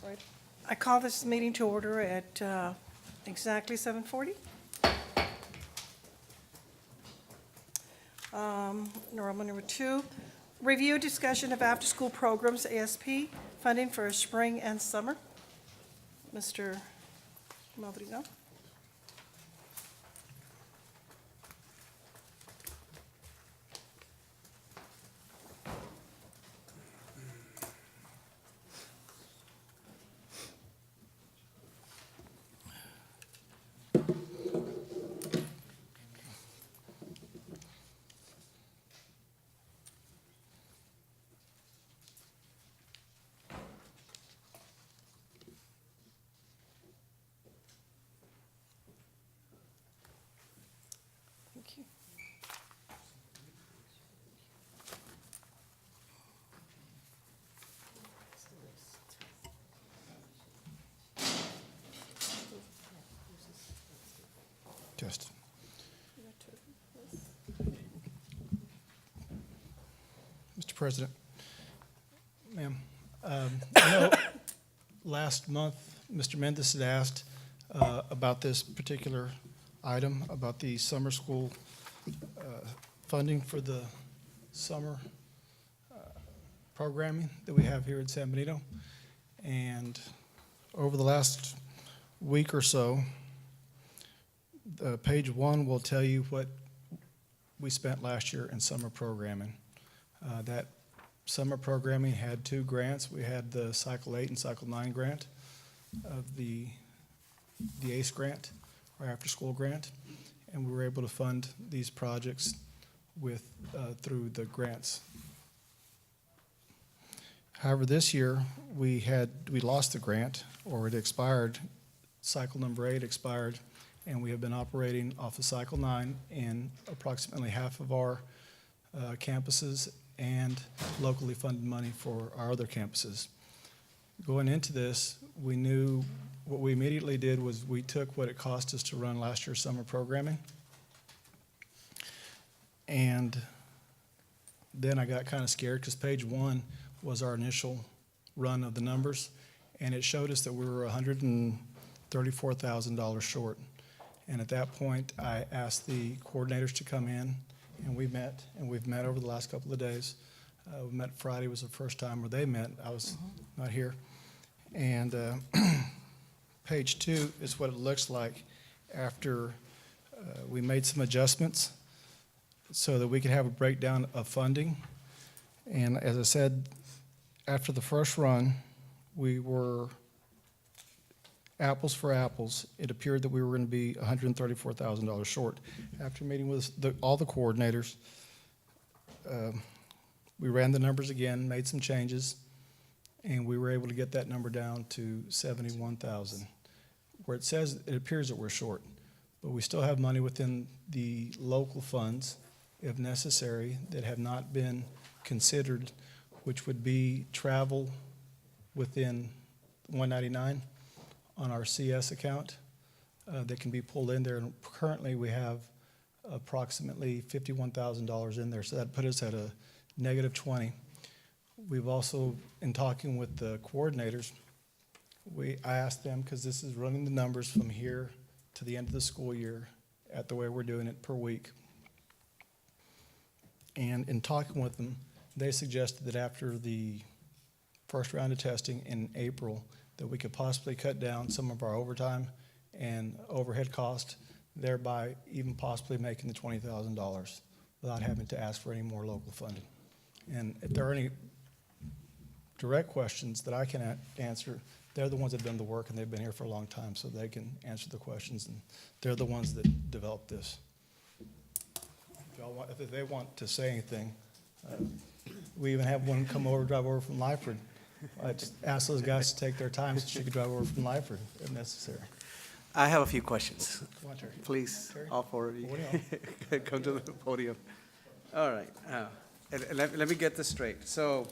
Right. I call this meeting to order at exactly 7:40. Roman number 2, review discussion of after-school programs, ASP, funding for spring and summer. Mr. Madrigal. Thank you. Just. Mr. President, ma'am, I know last month, Mr. Mendez had asked about this particular item, about the summer school funding for the summer programming that we have here at San Benito. And over the last week or so, page 1 will tell you what we spent last year in summer programming. That summer programming had 2 grants. We had the Cycle 8 and Cycle 9 grant of the ACE grant, or after-school grant, and we were able to fund these projects with through the grants. However, this year we lost the grant, or it expired. Cycle number 8 expired, and we have been operating off of Cycle 9 in approximately half of our campuses and locally funded money for our other campuses. Going into this, we knew what we immediately did was we took what it cost us to run last year's summer programming, and then I got kind of scared because page 1 was our initial run of the numbers, and it showed us that we were $134,000 short. And at that point, I asked the coordinators to come in, and we've met over the last couple of days. We met Friday was the first time where they met. I was not here. And page 2 is what it looks like after we made some adjustments so that we could have a breakdown of funding. And as I said, after the first run, we were apples for apples. It appeared that we were going to be $134,000 short. After meeting with all the coordinators, we ran the numbers again, made some changes, and we were able to get that number down to $71,000. Where it says it appears that we're short, but we still have money within the local funds, if necessary, that have not been considered, which would be travel within 199 on our CS account that can be pulled in there. And currently we have approximately $51,000 in there, so that put us at a negative 20. We've also, in talking with the coordinators, I asked them, because this is running the numbers from here to the end of the school year at the way we're doing it per week. And in talking with them, they suggested that after the first round of testing in April, that we could possibly cut down some of our overtime and overhead cost, thereby even possibly making the $20,000 without having to ask for any more local funding. And if there are any direct questions that I can answer, they're the ones that have done the work, and they've been here for a long time, so they can answer the questions, and they're the ones that developed this. If they want to say anything, we even have one drive over from Lyford. I just asked those guys to take their time so she could drive over from Lyford if necessary. I have a few questions. Come on, Terry. Please, Terry? all 4 of you, Podium. come to the podium. All right. Let me get this straight. So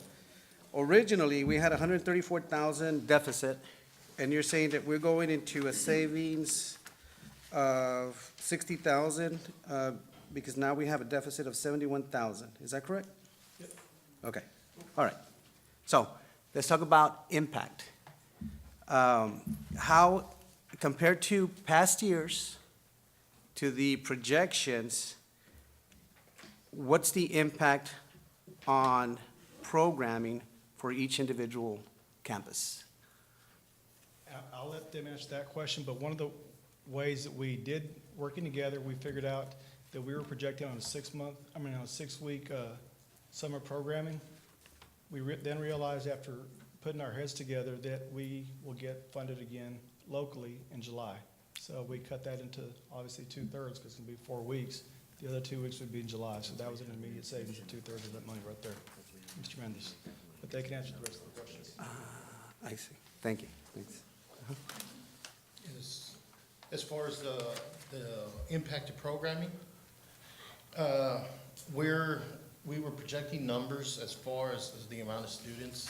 originally, we had 134,000 deficit, and you're saying that we're going into a savings of 60,000 because now we have a deficit of 71,000. Is that correct? Yep. Okay. All right. So let's talk about impact. How, compared to past years, to the projections, what's the impact on programming for each individual campus? I'll let them answer that question, but one of the ways that we did, working together, we figured out that we were projecting on a 6-week summer programming. We then realized after putting our heads together that we will get funded again locally in July. So we cut that into obviously 2/3 because it's gonna be 4 weeks. The other 2 weeks would be in July, so that was an immediate savings of 2/3 of that money right there. Mr. Mendes, but they can answer the rest of the questions. I see. Thank you. Thanks. As far as the impact of programming, we were projecting numbers as far as the amount of students,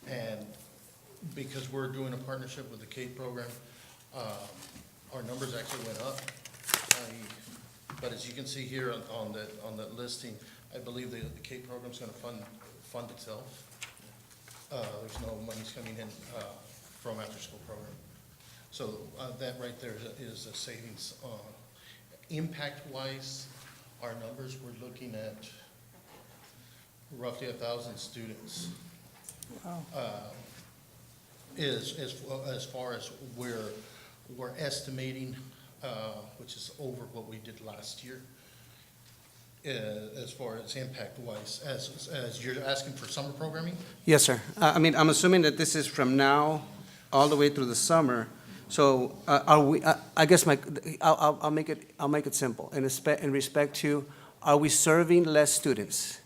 and because we're doing a partnership with the CAPE program, our numbers actually went up. But as you can see here on that listing, I believe the CAPE program's gonna fund itself. There's no monies coming in from after-school program. So that right there is a savings. Impact-wise, our numbers, we're looking at roughly 1,000 students. Wow. As far as we're estimating, which is over what we did last year, as far as impact-wise, as you're asking for summer programming? Yes, sir. I mean, I'm assuming that this is from now all the way through the summer. So are we, I guess I'll make it simple. In respect to, are we serving less students?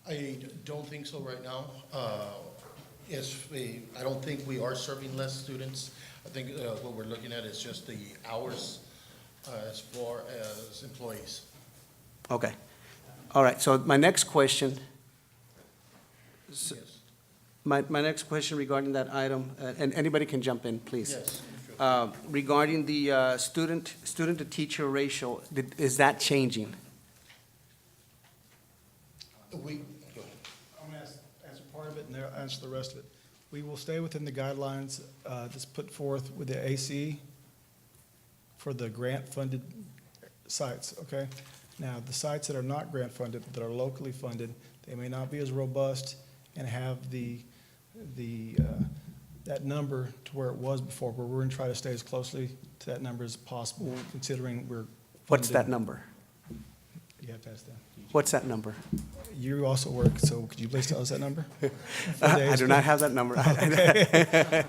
I don't think so right now. I don't think we are serving less students. I think what we're looking at is just the hours as far as employees. Okay. All right, so my next question, Yes. my next question regarding that item, and anybody can jump in, please. Yes. Regarding the student-to-teacher ratio, is that changing? Go ahead. I'm gonna answer part of it and they'll answer the rest of it. We will stay within the guidelines that's put forth with the ACE for the grant-funded sites, okay? Now, the sites that are not grant-funded, that are locally funded, they may not be as robust and have that number to where it was before, but we're gonna try to stay as closely to that number as possible, considering we're. What's that funding- number? You have to ask them. What's that number? You also work, so could you please tell us that number? I do not have that number. Yeah,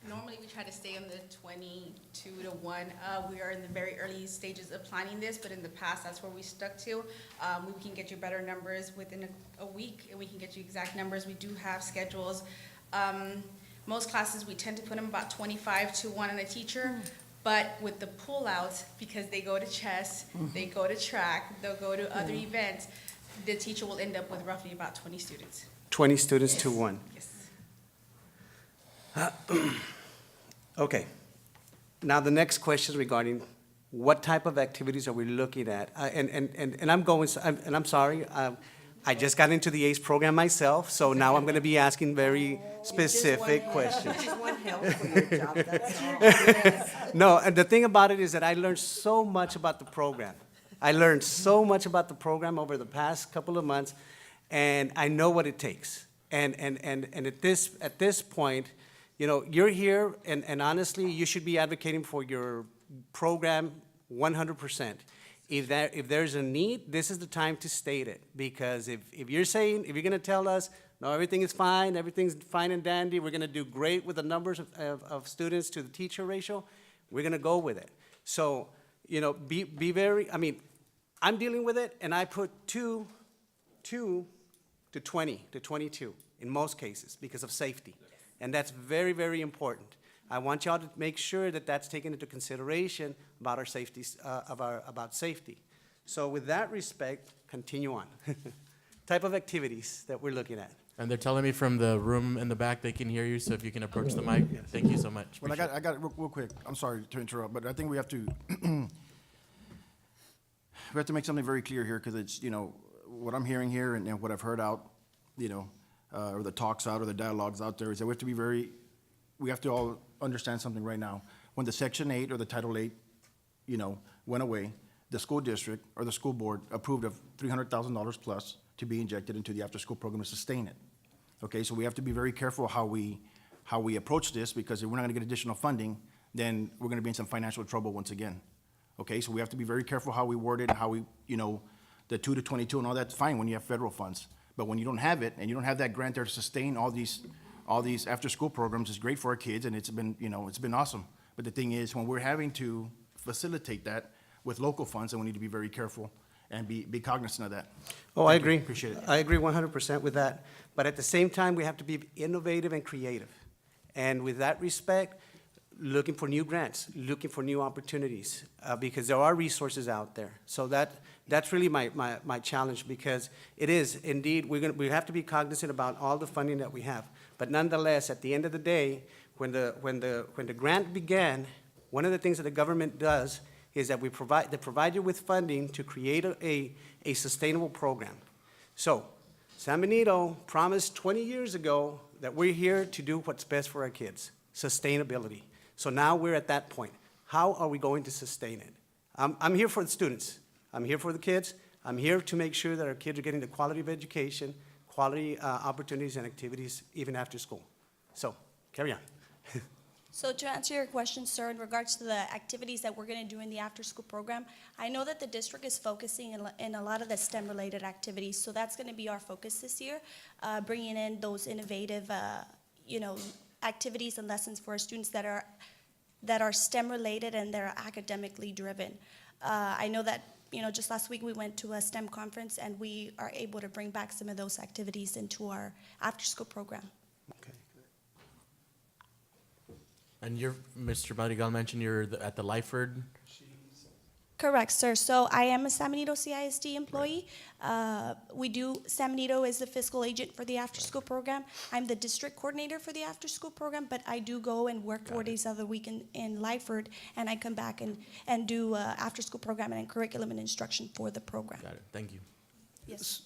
Normally, we try to stay on the 22-1. We are in the very early stages of planning this, but in the past, that's where we stuck to. We can get you better numbers within a week, and we can get you exact numbers. We do have schedules. Most classes, we tend to put them about 25-1 on a teacher, but with the pullouts, because they go to chess, they go to track, they'll go to other events, the teacher will end up with roughly about 20 students. 20 students to Yes. 1. Yes. Okay. Now, the next question regarding what type of activities are we looking at? And I'm sorry, I just got into the ACE program myself, so now I'm going to be asking very specific questions. Just one help for your job, that's all. No, and the thing about it is that I learned so much about the program. I learned so much about the program over the past couple of months, and I know what it takes. And at this point, you know, you're here, and honestly, you should be advocating for your program 100%. If there's a need, this is the time to state it, because if you're gonna tell us, no, everything is fine, everything's fine and dandy, we're gonna do great with the numbers of students to the teacher ratio, we're gonna go with it. So, you know, be very, I mean, I'm dealing with it, and I put 2 to 20 to 22 in most cases because of safety. And that's very, very important. I want y'all to make sure that that's taken into consideration about our safety, about safety. So with that respect, continue on. Type of activities that we're looking at. And they're telling me from the room in the back they can hear you, so if you can approach the mic. Thank you so much. Well, Appreciate I got it real quick. I'm sorry to interrupt, but I think we have to, make something very clear here, because it's, you know, what I'm hearing here and what I've heard out, you know, or the talks out or the dialogues out there, is that we have to all understand something right now. When the Section 8 or the Title 8, went away, the school district or the school board approved of $300,000 plus to be injected into the after-school program to sustain it. Okay, so we have to be very careful how we approach this, because if we're not gonna get additional funding, then we're gonna be in some financial trouble once again. Okay, so we have to be very careful how we word it, how we, the 2 to 22 and all that's fine when you have federal funds. But when you don't have it, and you don't have that grant there to sustain all these after-school programs, it's great for our kids, and it's been awesome. But the thing is, when we're having to facilitate that with local funds, then we need to be very careful and be cognizant of that. Oh, I Thank you. agree. Appreciate it. I agree 100% with that. But at the same time, we have to be innovative and creative. And with that respect, looking for new grants, looking for new opportunities, because there are resources out there. So that's really my challenge, because it is indeed, we have to be cognizant about all the funding that we have. But nonetheless, at the end of the day, when the grant began, one of the things that the government does is that they provide you with funding to create a sustainable program. So, San Benito promised 20 years ago that we're here to do what's best for our kids, sustainability. So now we're at that point. How are we going to sustain it? I'm here for the students. I'm here for the kids. I'm here to make sure that our kids are getting the quality of education, quality opportunities and activities even after school. So, carry on. So to answer your question, sir, in regards to the activities that we're going to do in the after-school program, I know that the district is focusing in a lot of the STEM-related activities, so that's going to be our focus this year, bringing in those innovative, activities and lessons for our students that are STEM-related and they're academically driven. I know that, just last week we went to a STEM conference and we are able to bring back some of those activities into our after-school program. Okay. And Mr. Madrigal mentioned you're at the Lyford. Correct, sir. So I am a San Benito CISD employee. San Benito is the fiscal agent for the after-school program. I'm the district coordinator for the after-school program, but I do go and work 4 days of the week in Lyford, and I come back and do after-school programming and curriculum and instruction for the program. Got it. Thank you. Yes.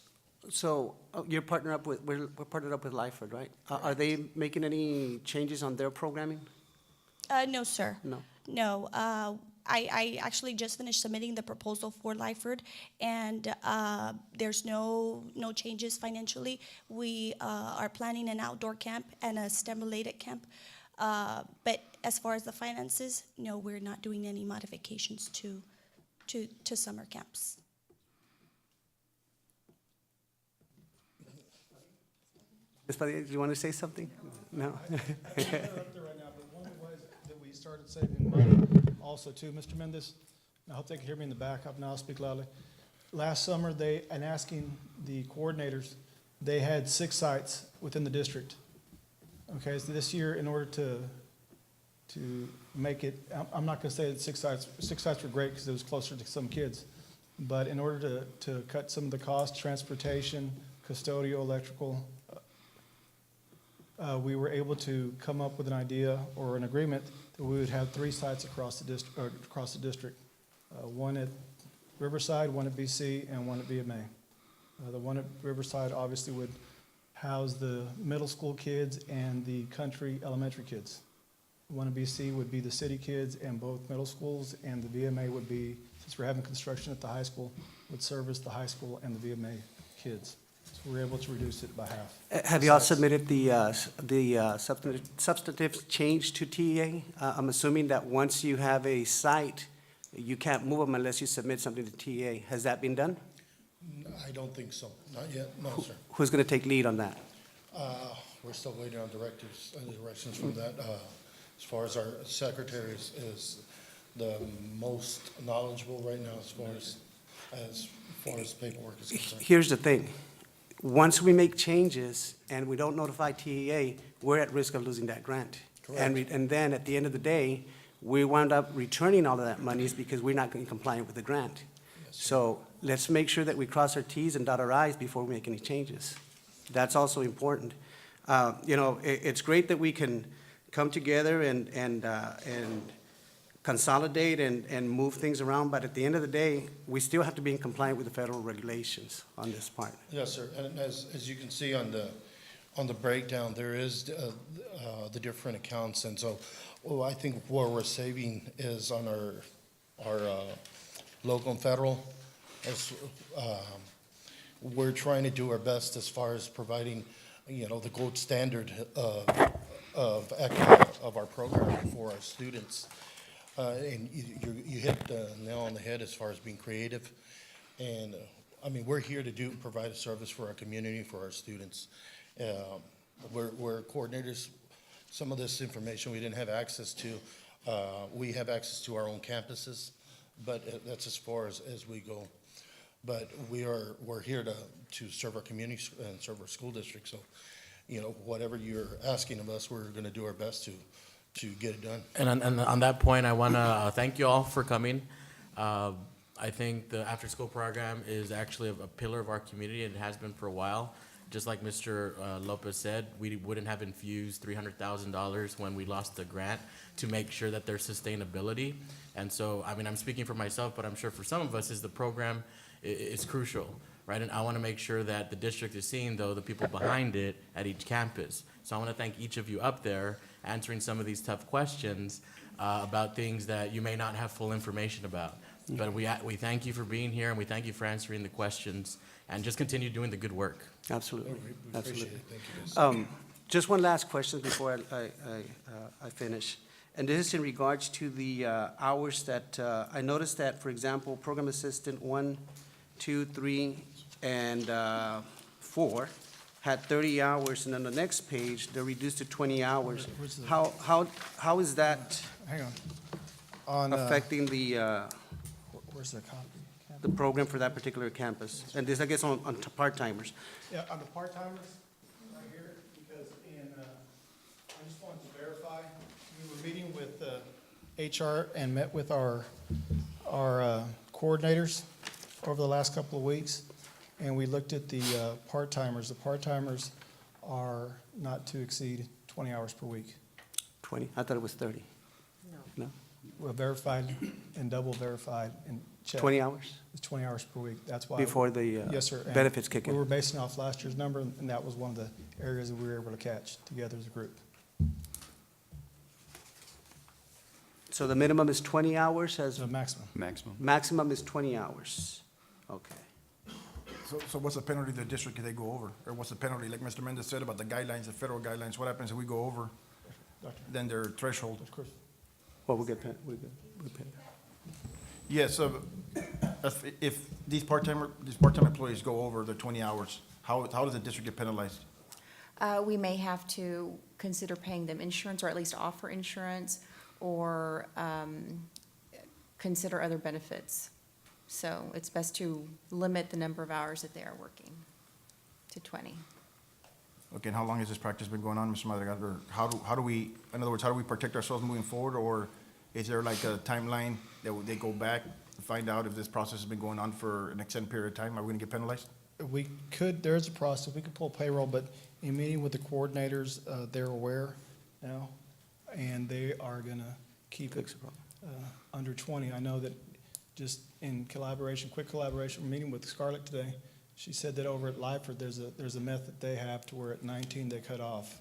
So we're partnered up with Lyford, right? Are they making any changes on their programming? No, sir. No. No. I actually just finished submitting the proposal for Lyford, and there's no changes financially. We are planning an outdoor camp and a STEM-related camp. But as far as the finances, no, we're not doing any modifications to summer camps. Ms. Padilla, do you want to say something? No? Up there right now, but one of the ways that we started saving money also too, Mr. Mendez, and I hope they can hear me in the back, now I'll speak loudly. Last summer, and asking the coordinators, they had 6 sites within the district. Okay, so this year, in order to make it, I'm not gonna say that 6 sites were great because it was closer to some kids, but in order to cut some of the costs, transportation, custodial, electrical, we were able to come up with an idea or an agreement that we would have 3 sites across the district. One at Riverside, one at BC, and one at VMA. The one at Riverside obviously would house the middle school kids and the country elementary kids. The one at BC would be the city kids and both middle schools, and the VMA would be, since we're having construction at the high school, would service the high school and the VMA kids. So we're able to reduce it by half. Have you all submitted the substantive change to TEA? I'm assuming that once you have a site, you can't move them unless you submit something to TEA. Has that been done? I don't think so, not yet, no, sir. Who's going to take lead on that? We're still waiting on directions from that. As far as our secretary is the most knowledgeable right now as far as paperwork is concerned. Here's the thing. Once we make changes and we don't notify TEA, we're at risk of losing that grant. Correct. And then at the end of the day, we wound up returning all of that monies because we're not going to comply with the grant. So let's make sure that we cross our Ts and dot our Is before we make any changes. That's also important. It's great that we can come together and consolidate and move things around, but at the end of the day, we still have to be in compliance with the federal regulations on this part. Yes, sir, and as you can see on on the breakdown, there is the different accounts, and so, well, I think where we're saving is on our local and federal. As we're trying to do our best as far as providing, you know, the gold standard of our program for our students. And you hit the nail on the head as far as being creative. And, I mean, we're here to provide a service for our community, for our students. We're coordinators. Some of this information we didn't have access to. We have access to our own campuses, but that's as far as we go. But we're here to serve our community and serve our school district. So, you know, whatever you're asking of us, we're going to do our best to get it done. And on that point, I want to thank you all for coming. I think the after-school program is actually a pillar of our community, and it has been for a while. Just like Mr. Lopez said, we wouldn't have infused $300,000 when we lost the grant to make sure that there's sustainability. And so, I mean, I'm speaking for myself, but I'm sure for some of us, is the program is crucial, right? And I want to make sure that the district is seeing, though, the people behind it at each campus. So I want to thank each of you up there answering some of these tough questions about things that you may not have full information about. But we thank you for being here, and we thank you for answering the questions, and just continue doing the good work. Absolutely, We appreciate absolutely. it. Thank you, guys. Just one last question before I finish. And this is in regards to the hours that, I noticed that, for example, program assistant 1, 2, 3, and 4 had 30 hours, and on the next page, they're reduced to 20 hours. Where's the- How is that Hang on. On, affecting the where's the copy? program for that particular campus? And this, I guess, on part-timers. Yeah, on the part-timers, right here, because I just wanted to verify, we were meeting with HR and met with our coordinators over the last couple of weeks, and we looked at the part-timers. The part-timers are not to exceed 20 hours per week. 20? I thought it was 30. No? We're verified and double verified and checked. 20 hours It's 20 hours per week. That's why. before the Yes, sir. And benefits kick We in? were basing off last year's number, and that was one of the areas that we were able to catch together as a group. So the minimum is 20 hours, as So maximum. maximum is 20 hours? Okay. So what's the penalty to the district if they go over? Or what's the penalty, like Mr. Mendez said about the guidelines, the federal guidelines, what happens if we go over, Doctor, then their threshold? Of course. Well, we'll get paid, we pay. Yes, so if these part-time employees go over the 20 hours, how does the district get penalized? We may have to consider paying them insurance, or at least offer insurance, or consider other benefits. So it's best to limit the number of hours that they are working to 20. Okay, and how long has this practice been going on, Mr. Madrigal? Or how do we, in other words, how do we protect ourselves moving forward? Or is there like a timeline that they go back to find out if this process has been going on for an extended period of time? Are we gonna get penalized? We could, there's a process, we could pull payroll, but in meeting with the coordinators, they're aware now, and they are gonna keep it under 20. I know that just in collaboration, quick collaboration, meeting with Scarlett today, she said that over at Lyford, there's a method they have to where at 19 they cut off.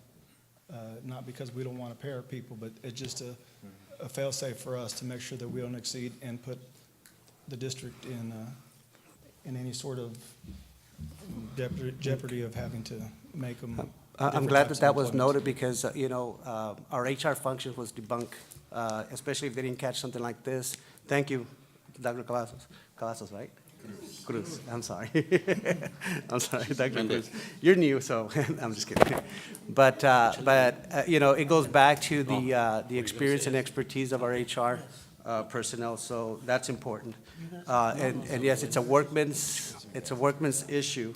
Not because we don't want to pay our people, but it's just a fail-safe for us to make sure that we don't exceed and put the district in any sort of jeopardy of having to make them. I'm glad that that was noted because, our HR function was debunked, especially if they didn't catch something like this. Thank you, Dr. Cavazos. Cavazos, right? Cruz, I'm sorry. I'm sorry, Dr. Cruz. You're new, so I'm just kidding. But it goes back to the experience and expertise of our HR personnel, so that's important. And yes, it's a workman's issue.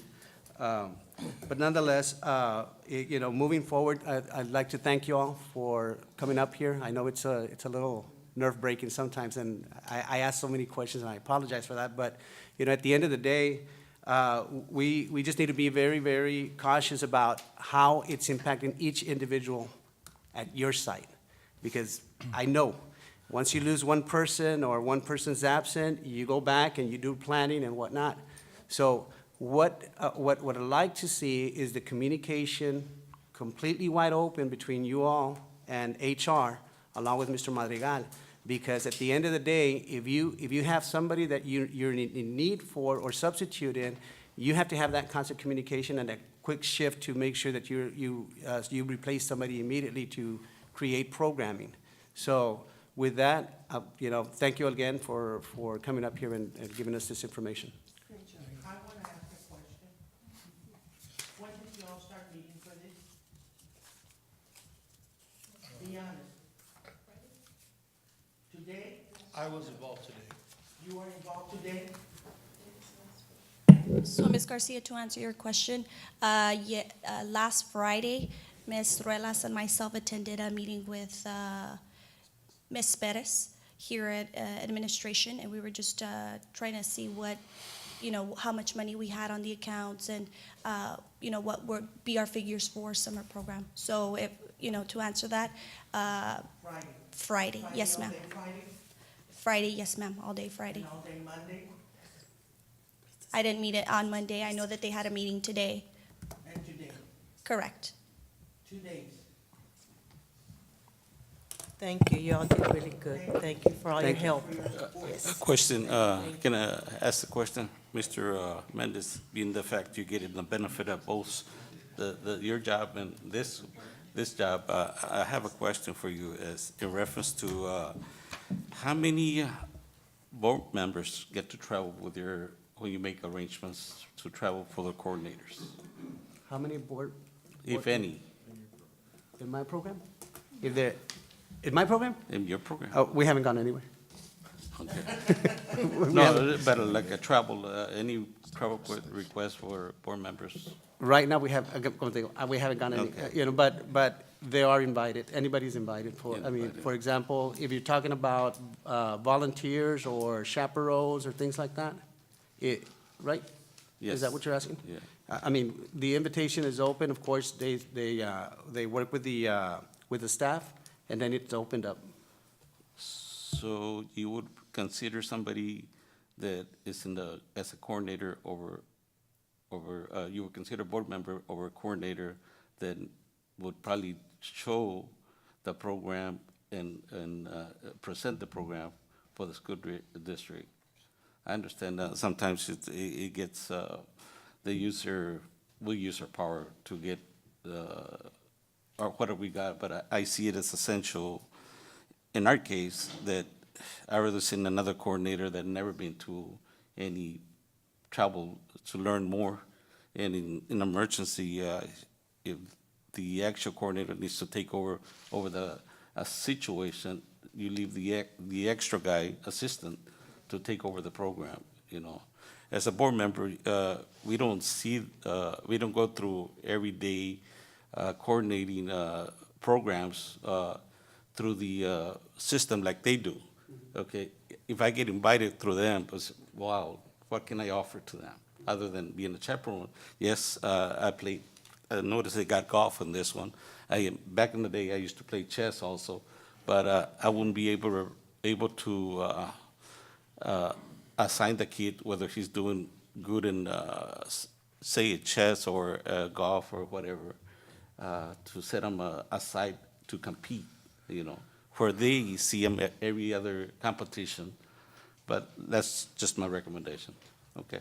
But nonetheless, moving forward, I'd like to thank you all for coming up here. I know it's a little nerve-breaking sometimes, and I ask so many questions, and I apologize for that. But, at the end of the day, we just need to be very, very cautious about how it's impacting each individual at your site. Because I know, once you lose one person or one person's absent, you go back and you do planning and whatnot. So what I'd like to see is the communication completely wide open between you all and HR, along with Mr. Madrigal, because at the end of the day, if you have somebody that you're in need for or substitute in, you have to have that constant communication and a quick shift to make sure that you replace somebody immediately to create programming. So with that, thank you again for coming up here and giving us this information. I want to ask a question. When did y'all start meeting for this? Be honest. Today? I was involved today. You were involved today? So, Ms. Garcia, to answer your question, last Friday, Ms. Ruelas and myself attended a meeting with Ms. Perez here at administration, and we were just trying to see what, how much money we had on the accounts and, what would be our figures for summer program. So if, to answer that, Friday. Friday, yes, Friday, ma'am. all day Friday, Friday, yes, ma'am, all day Friday. and all day Monday, I didn't meet it on Monday. I know that they had a meeting today. and today, Correct. 2 days. Thank you, y'all did really good. Thank you for all your Thank you. help. A question, can I ask the question? Mr. Mendez, being the fact you're getting the benefit of both your job and this job, I have a question for you as in reference to how many board members get to travel with when you make arrangements to travel for the coordinators, How many board, if any, in my program? In my program? in your program? Oh, we haven't gone anywhere. Okay. No, but like a travel, any travel request for board members? Right now, we haven't gone any, Okay. but they are invited. Anybody's invited Invited. for example, if you're talking about volunteers or chaperones or things like that, right? Is that Yes. what you're asking? Yeah. I mean, the invitation is open. Of course, they work with the staff, and then it's opened up. So you would consider somebody that is as a coordinator you would consider a board member over a coordinator that would probably show the program and present the program for the school district. I understand that sometimes it gets, we use our power to get, or whatever we got, but I see it as essential in our case that I rather send another coordinator that never been to any travel to learn more. And in an emergency, if the actual coordinator needs to take over a situation, you leave the extra guy, assistant, to take over the program, As a board member, we don't go through every day coordinating programs through the system like they do. Okay, if I get invited through them, wow, what can I offer to them other than being a chaperone? Yes, I noticed they got golf in this one. Back in the day, I used to play chess also, but I wouldn't be able to assign the kid whether he's doing good in, say, chess or golf or whatever, to set him aside to compete, where they see him at every other competition. But that's just my recommendation, okay?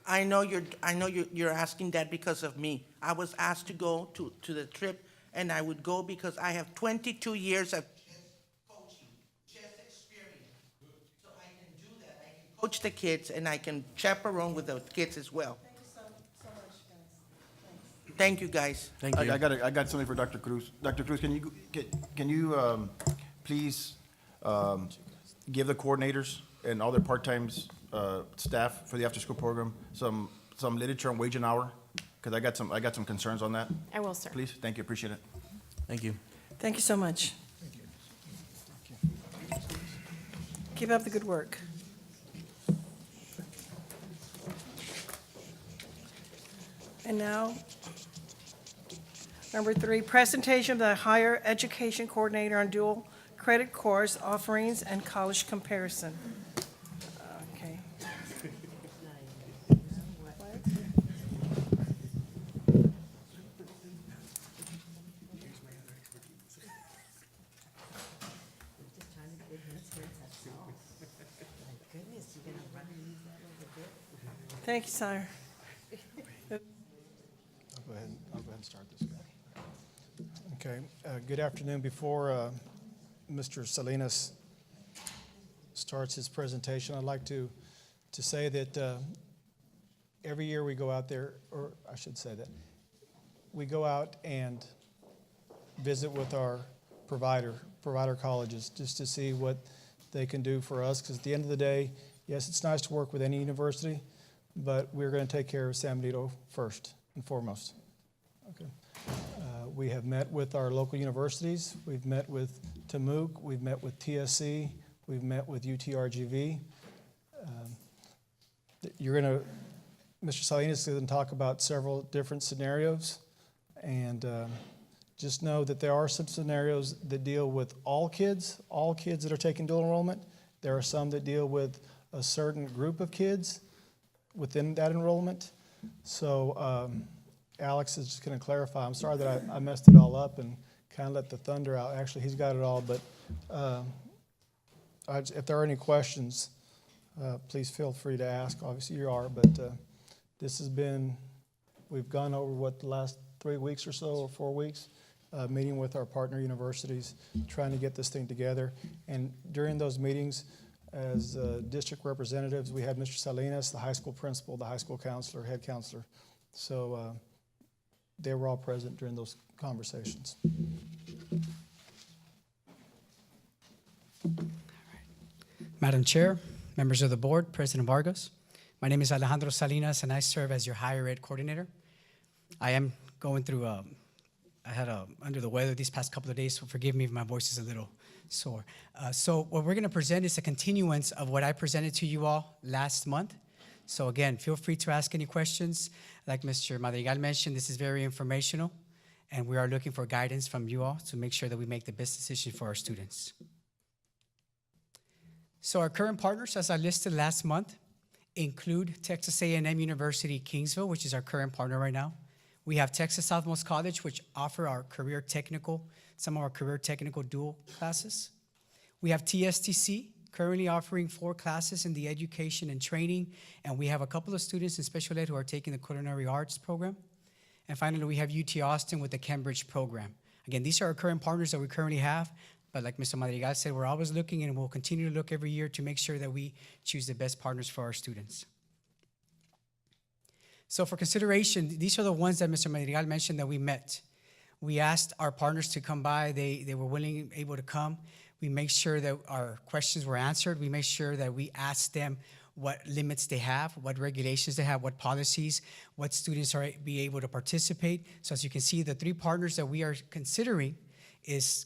I know you're asking that because of me. I was asked to go to the trip, and I would go because I have 22 years of coaching, chess experience. So I can do that. I can coach the kids, and I can chaperone with the kids as well. Thank you so much, guys. Thank you, guys. Thank you. I got something for Dr. Cruz. Dr. Cruz, can you please give the coordinators and all their part-time staff for the after-school program some literature on wage and hour? Because I got some concerns on that. I will, sir. Please, thank you, appreciate it. Thank you. Thank you so much. Keep up the good work. And now, number 3, presentation of the higher education coordinator on dual credit course offerings and college comparison. Okay. Thank you, sire. I'll go ahead and start this guy. Okay, good afternoon. Before Mr. Salinas starts his presentation, I'd like to say that every year we go out there, or I should say that, we go out and visit with our provider colleges just to see what they can do for us, because at the end of the day, yes, it's nice to work with any university, but we're going to take care of San Benito first and foremost. Okay. We have met with our local universities. We've met with TAMUK. We've met with TSC. We've met with UTRGV. Mr. Salinas is going to talk about several different scenarios, and just know that there are some scenarios that deal with all kids that are taking dual enrollment. There are some that deal with a certain group of kids within that enrollment. So Alex is just going to clarify. I'm sorry that I messed it all up and kind of let the thunder out. Actually, he's got it all, but if there are any questions, please feel free to ask. Obviously, you are, but this has been, we've gone over the last 3 weeks or so, or 4 weeks, meeting with our partner universities, trying to get this thing together. And during those meetings, as district representatives, we had Mr. Salinas, the high school principal, the high school counselor, head counselor. So they were all present during those conversations. Madam Chair, members of the board, President Vargas, my name is Alejandro Salinas, and I serve as your higher ed coordinator. I am going through, I had under the weather these past couple of days, so forgive me if my voice is a little sore. So what we're going to present is a continuance of what I presented to you all last month. So again, feel free to ask any questions. Like Mr. Madrigal mentioned, this is very informational, and we are looking for guidance from you all to make sure that we make the best decision for our students. So our current partners, as I listed last month, include Texas A&M University Kingsville, which is our current partner right now. We have Texas Southmost College, which offer our some of our career technical dual classes. We have TSTC, currently offering 4 classes in the education and training, and we have a couple of students in special ed who are taking the culinary arts program. And finally, we have UT Austin with the Cambridge program. Again, these are our current partners that we currently have, but like Mr. Madrigal said, we're always looking, and we'll continue to look every year to make sure that we choose the best partners for our students. So for consideration, these are the ones that Mr. Madrigal mentioned that we met. We asked our partners to come by. They were willing, able to come. We make sure that our questions were answered. We make sure that we asked them what limits they have, what regulations they have, what policies, what students are be able to participate. So as you can see, the 3 partners that we are considering is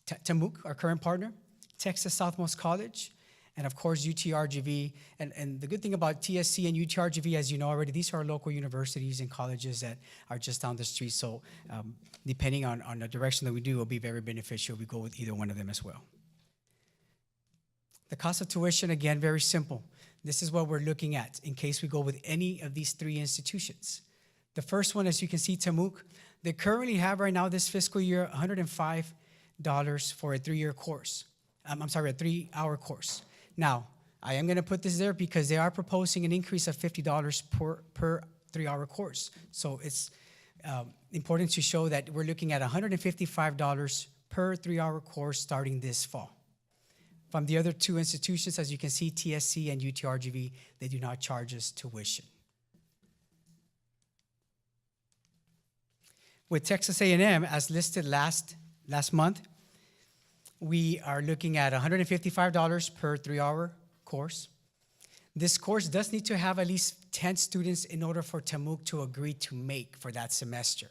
TAMUK, our current partner, Texas Southmost College, and of course UTRGV. And the good thing about TSC and UTRGV, as you know already, these are local universities and colleges that are just down the street. So depending on the direction that we do, it will be very beneficial if we go with either one of them as well. The cost of tuition, again, very simple. This is what we're looking at in case we go with any of these 3 institutions. The first one, as you can see, TAMUK, they currently have right now this fiscal year $105 for a 3-year course. A 3-hour course. Now, I am going to put this there because they are proposing an increase of $50 per 3-hour course. So it's important to show that we're looking at $155 per 3-hour course starting this fall. From the other 2 institutions, as you can see, TSC and UTRGV, they do not charge us tuition. With Texas A&M, as listed last month, we are looking at $155 per 3-hour course. This course does need to have at least 10 students in order for TAMUK to agree to make for that semester.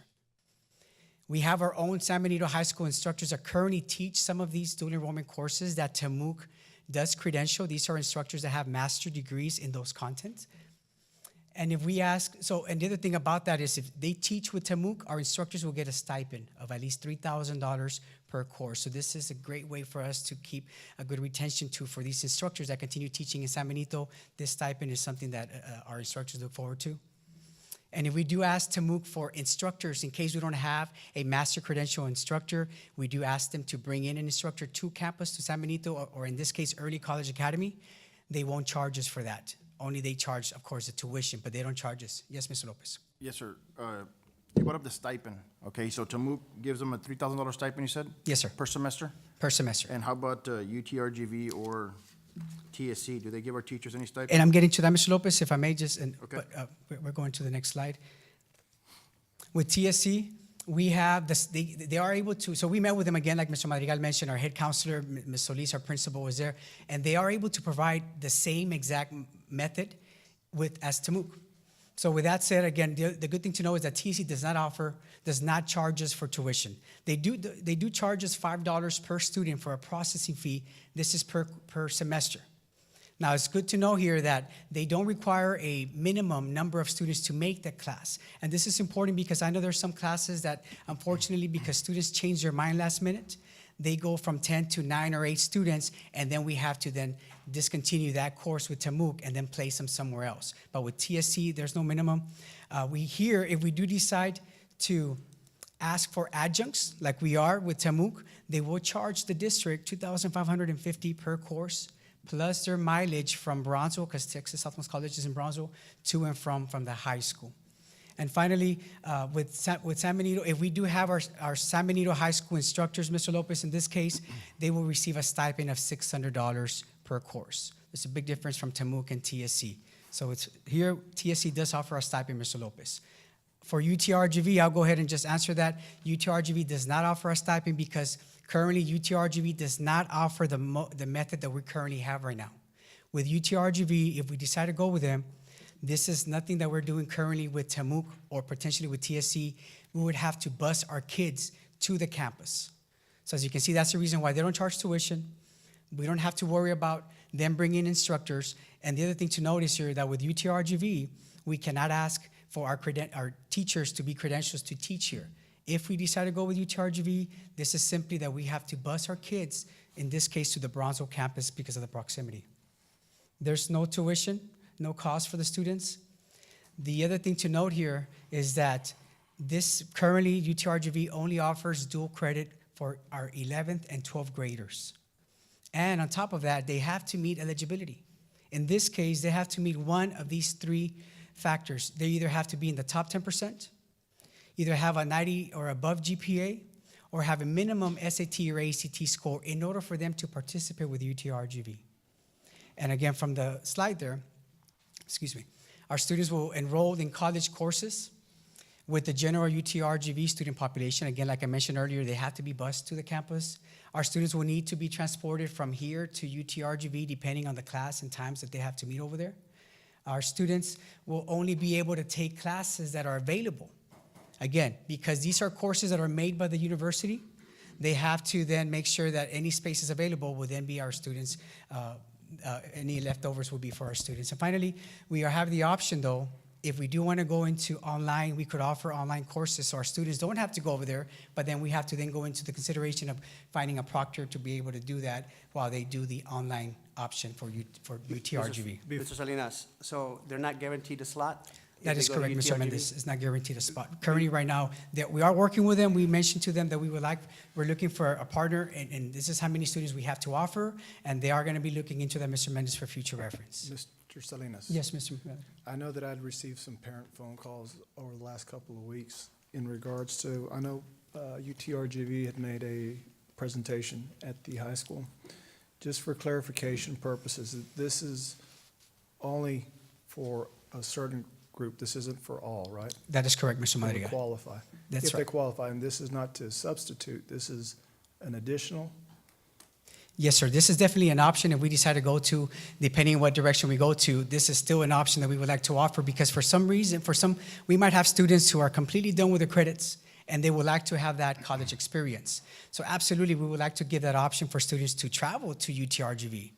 We have our own San Benito High School instructors that currently teach some of these dual enrollment courses that TAMUK does credential. These are instructors that have master's degrees in those contents. And if we ask, and the other thing about that is if they teach with TAMUK, our instructors will get a stipend of at least $3,000 per course. So this is a great way for us to keep a good retention for these instructors that continue teaching in San Benito. This stipend is something that our instructors look forward to. And if we do ask TAMUK for instructors, in case we don't have a master credential instructor, we do ask them to bring in an instructor to campus, to San Benito, or in this case, Early College Academy. They won't charge us for that. only they charge, of course, the tuition, but they don't charge us. Yes, Mr. Lopez? Yes, sir. You brought up the stipend, okay? So Tamuk gives them a $3,000 stipend, you said? Yes, sir, Per semester? per semester. And how about UTRGV or TSC? Do they give our teachers any stipend? And I'm getting to that, Mr. Lopez, if I may just, Okay. but we're going to the next slide. With TSC, we have this, they are able to, so we met with them again, like Mr. Madrigal mentioned, our head counselor, Ms. Solis, our principal was there, and they are able to provide the same exact method as Tamuk. So with that said, again, the good thing to know is that TSC does not charge us for tuition. They do charge us $5 per student for a processing fee. This is per semester. Now, it's good to know here that they don't require a minimum number of students to make that class. And this is important because I know there's some classes that, unfortunately, because students change their mind last minute, they go from 10 to 9 or 8 students, and then we have to then discontinue that course with Tamuk and then place them somewhere else. But with TSC, there's no minimum. If we do decide to ask for adjuncts, like we are with Tamuk, they will charge the district $2,550 per course, plus their mileage from Bronzeville, because Texas Southwest College is in Bronzeville, to and from the high school. And finally, with San Benito, if we do have our San Benito High School instructors, Mr. Lopez, in this case, they will receive a stipend of $600 per course. There's a big difference from Tamuk and TSC. So here, TSC does offer a stipend, Mr. Lopez. For UTRGV, I'll go ahead and just answer that. UTRGV does not offer a stipend because currently UTRGV does not offer the method that we currently have right now. With UTRGV, if we decide to go with them, this is nothing that we're doing currently with Tamuk or potentially with TSC. We would have to bus our kids to the campus. So as you can see, that's the reason why they don't charge tuition. We don't have to worry about them bringing instructors. And the other thing to notice here that with UTRGV, we cannot ask for our teachers to be credentials to teach here. If we decide to go with UTRGV, this is simply that we have to bus our kids, in this case, to the Bronzeville campus because of the proximity. There's no tuition, no cost for the students. The other thing to note here is that this currently, UTRGV only offers dual credit for our 11th and 12th graders. And on top of that, they have to meet eligibility. In this case, they have to meet one of these 3 factors. They either have to be in the top 10%, either have a 90 or above GPA, or have a minimum SAT or ACT score in order for them to participate with UTRGV. And again, from the slide there, our students will enroll in college courses with the general UTRGV student population. Again, like I mentioned earlier, they have to be bused to the campus. Our students will need to be transported from here to UTRGV depending on the class and times that they have to meet over there. Our students will only be able to take classes that are available. Again, because these are courses that are made by the university, they have to then make sure that any spaces available will then be our students, any leftovers will be for our students. And finally, we have the option though, if we do want to go into online, we could offer online courses so our students don't have to go over there, but then we have to then go into the consideration of finding a proctor to be able to do that while they do the online option for UTRGV. Mr. Salinas, so they're not guaranteed a slot? if That they is go to correct, Mr. UTRGV? Mendez. It's not guaranteed a spot. Currently, right now, that we are working with them. We mentioned to them that we're looking for a partner, and this is how many students we have to offer, and they are going to be looking into that, Mr. Mendez, for future reference. Mr. Salinas? Yes, Mr. Mendez. I know that I'd received some parent phone calls over the last couple of weeks in regards to, I know UTRGV had made a presentation at the high school. Just for clarification purposes, this is only for a certain group. This isn't for all, right? That is correct, Mr. They would Madrigal. qualify. That's If they right. qualify, and this is not to substitute, this is an additional. Yes, sir. This is definitely an option if we decide to go to, depending on what direction we go to, this is still an option that we would like to offer because for some reason, we might have students who are completely done with their credits and they would like to have that college experience. So absolutely, we would like to give that option for students to travel to UTRGV.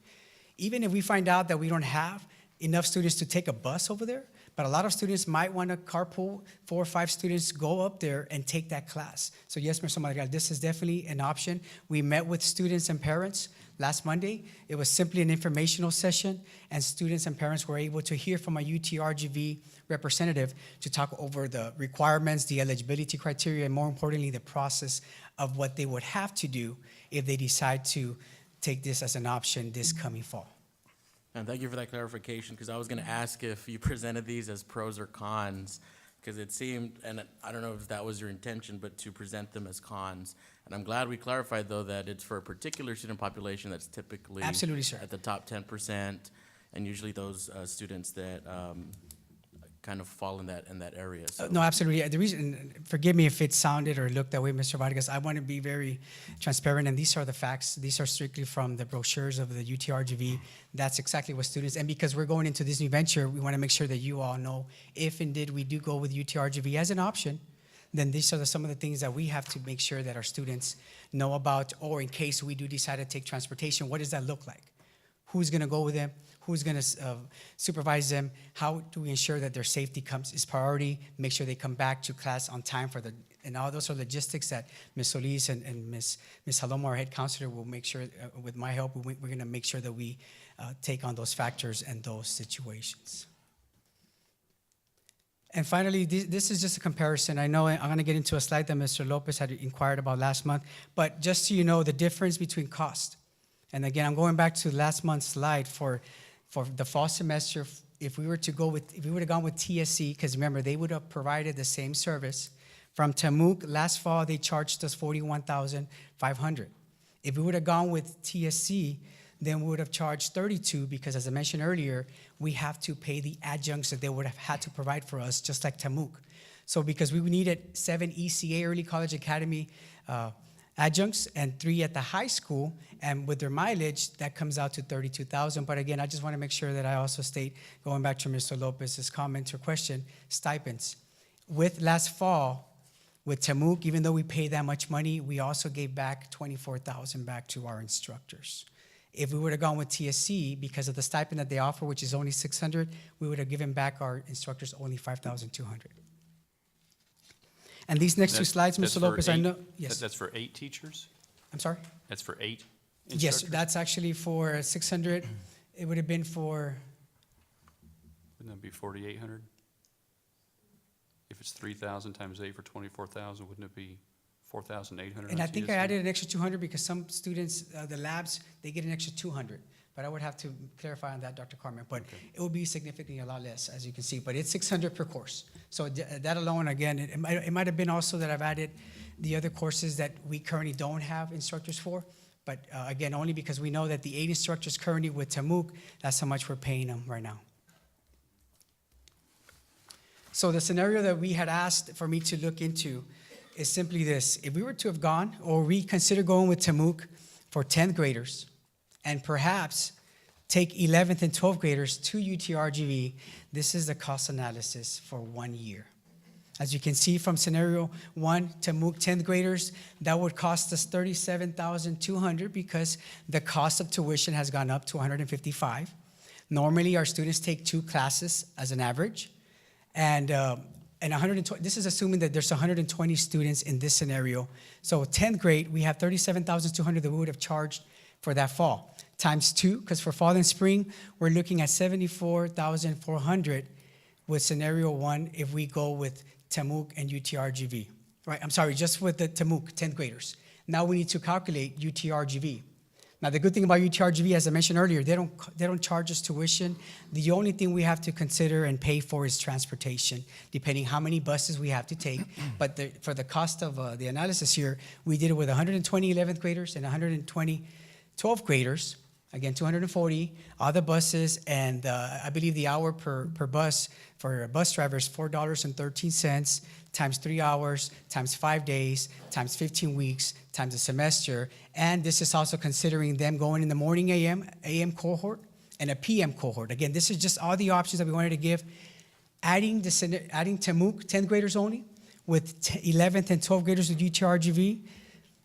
Even if we find out that we don't have enough students to take a bus over there, but a lot of students might want to carpool, 4 or 5 students go up there and take that class. So yes, Mr. Madrigal, this is definitely an option. We met with students and parents last Monday. It was simply an informational session, and students and parents were able to hear from a UTRGV representative to talk over the requirements, the eligibility criteria, and more importantly, the process of what they would have to do if they decide to take this as an option this coming fall. And thank you for that clarification, because I was gonna ask if you presented these as pros or cons, because it seemed, and I don't know if that was your intention, but to present them as cons. And I'm glad we clarified, though, that it's for a particular student population that's typically Absolutely, sir. at the top 10%, and usually those students that kind of fall in that area. So No, absolutely. The reason, forgive me if it sounded or looked that way, Mr. Vargas, I want to be very transparent, and these are the facts. These are strictly from the brochures of the UTRGV. That's exactly what students, and because we're going into this new venture, we want to make sure that you all know if indeed we do go with UTRGV as an option, then these are some of the things that we have to make sure that our students know about, or in case we do decide to take transportation, what does that look like? Who's going to go with them? Who's going to supervise them? How do we ensure that their safety is priority? Make sure they come back to class on time and all those are logistics that Ms. Solis and Ms. Saloma, our head counselor, will make sure, with my help, we're going to make sure that we take on those factors and those situations. And finally, this is just a comparison. I know I'm going to get into a slide that Mr. Lopez had inquired about last month, but just so you know the difference between cost. And again, I'm going back to last month's slide for the fall semester. If we would have gone with TSC, because remember, they would have provided the same service. From Tamook, last fall, they charged us $41,500. If we would have gone with TSC, then we would have charged $32,000, because as I mentioned earlier, we have to pay the adjuncts that they would have had to provide for us, just like Tamook. So because we needed 7 ECA, Early College Academy adjuncts, and 3 at the high school, and with their mileage, that comes out to $32,000. But again, I just want to make sure that I also state, going back to Mr. Lopez's comment or question, stipends. With last fall, with Tamook, even though we paid that much money, we also gave back $24,000 back to our instructors. If we would have gone with TSC, because of the stipend that they offer, which is only $600, we would have given back our instructors only $5,200. And these next two slides, That's Mr. for Lopez, I 8 know, yes. That's for 8 teachers? I'm sorry? That's for 8 Yes, instructors? that's actually for 600. It would have been for, Wouldn't that be 4,800? If it's 3,000 times 8 for 24,000, wouldn't it be 4,800? and I think I added an extra 200 because some students, the labs, they get an extra 200. But I would have to clarify on that, Dr. Carmen. But it will be significantly a lot less, as you can see. But it's 600 per course. So that alone, again, it might have been also that I've added the other courses that we currently don't have instructors for. But again, only because we know that the 8 instructors currently with Tamook, that's how much we're paying them right now. So the scenario that we had asked for me to look into is simply this. If we were to have gone, or we consider going with Tamook for 10th graders, and perhaps take 11th and 12th graders to UTRGV, this is the cost analysis for 1 year. As you can see from scenario 1, Tamook 10th graders, that would cost us $37,200 because the cost of tuition has gone up to $155. Normally, our students take 2 classes as an average, and 120. This is assuming that there's 120 students in this scenario. So 10th grade, we have $37,200 that we would have charged for that fall, times 2, because for fall and spring, we're looking at $74,400 with scenario 1 if we go with Tamook and UTRGV, right? I'm sorry, just with the Tamook 10th graders. Now we need to calculate UTRGV. Now the good thing about UTRGV, as I mentioned earlier, they don't charge us tuition. The only thing we have to consider and pay for is transportation, depending how many buses we have to take. But for the cost of the analysis here, we did it with 120 11th graders and 120 12th graders, again, 240, other buses, and I believe the hour per bus for a bus driver is $4.13 times 3 hours, times 5 days, times 15 weeks, times a semester. And this is also considering them going in the morning AM cohort, and a PM cohort. Again, this is just all the options that we wanted to give. Adding Tamook, 10th graders only, with 11th and 12th graders with UTRGV,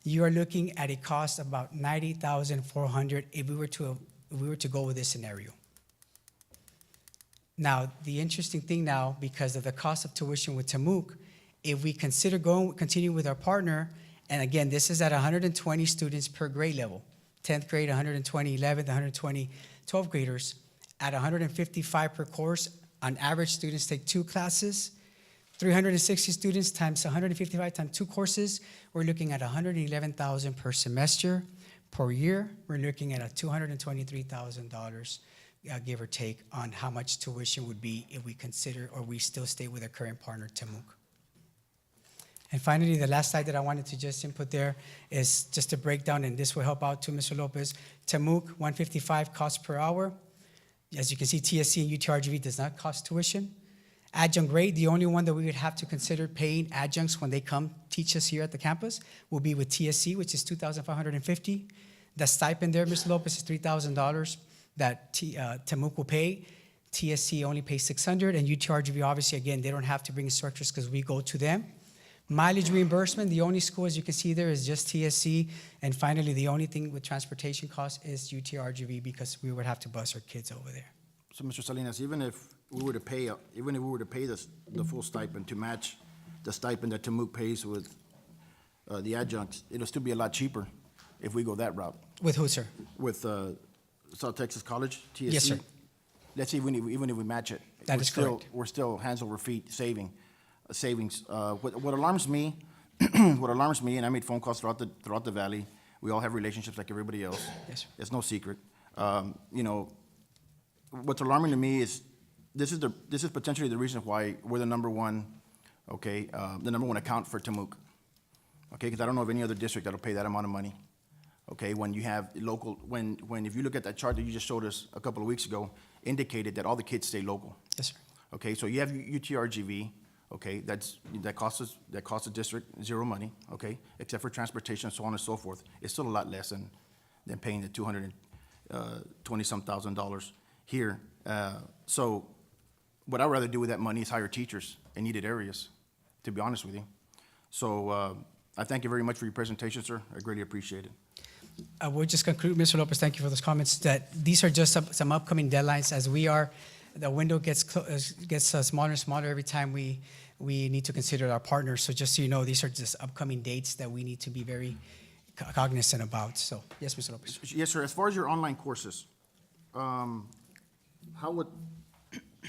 you are looking at a cost of about $90,400 if we were to go with this scenario. Now, the interesting thing now, because of the cost of tuition with Tamook, if we consider continue with our partner, and again, this is at 120 students per grade level, 10th grade, 120 11th, 120 12th graders, at 155 per course. On average, students take 2 classes. 360 students times 155 times 2 courses, we're looking at $111,000 per semester. Per year, we're looking at $223,000 give or take, on how much tuition would be if we consider, or we still stay with our current partner, Tamuc. And finally, the last slide that I wanted to just input there is just a breakdown, and this will help out too, Mr. Lopez. Tamuc, 155 cost per hour. As you can see, TSC and UTRGV does not cost tuition. Adjunct rate, the only one that we would have to consider paying adjuncts when they come teach us here at the campus will be with TSC, which is $2,550. The stipend there, Mr. Lopez, is $3,000 that Tamuc will pay. TSC only pays $600, and UTRGV, obviously, again, they don't have to bring instructors because we go to them. Mileage reimbursement, the only school, as you can see there, is just TSC. And finally, the only thing with transportation costs is UTRGV, because we would have to bus our kids over there. So, Mr. Salinas, even if we were to pay the full stipend to match the stipend that Tamuc pays with the adjuncts, it'll still be a lot cheaper if we go that route. With who, sir? With South Texas College, TSC? Yes, sir. Let's say even if we match it. That is correct. We're still hands over feet savings. What alarms me, and I made phone calls throughout the valley. We all have relationships like everybody else. Yes, sir. It's no secret. You know, what's alarming to me is this is potentially the reason why we're the number one, the number one account for Tamuc. Okay, because I don't know of any other district that'll pay that amount of money. Okay, when you have local, if you look at that chart that you just showed us a couple of weeks ago, indicated that all the kids stay local. Yes, sir. Okay, so you have UTRGV. Okay, that costs the district zero money. Okay, except for transportation, so on and so forth. It's still a lot less than paying the $220-some thousand here. So, what I'd rather do with that money is hire teachers in needed areas, to be honest with you. So, I thank you very much for your presentation, sir. I greatly appreciate it. I will just conclude, Mr. Lopez, thank you for those comments, that these are just some upcoming deadlines. As the window gets smaller and smaller every time we need to consider our partners. So just so you know, these are just upcoming dates that we need to be very cognizant about. So, yes, Mr. Lopez. Yes, sir. As far as your online courses,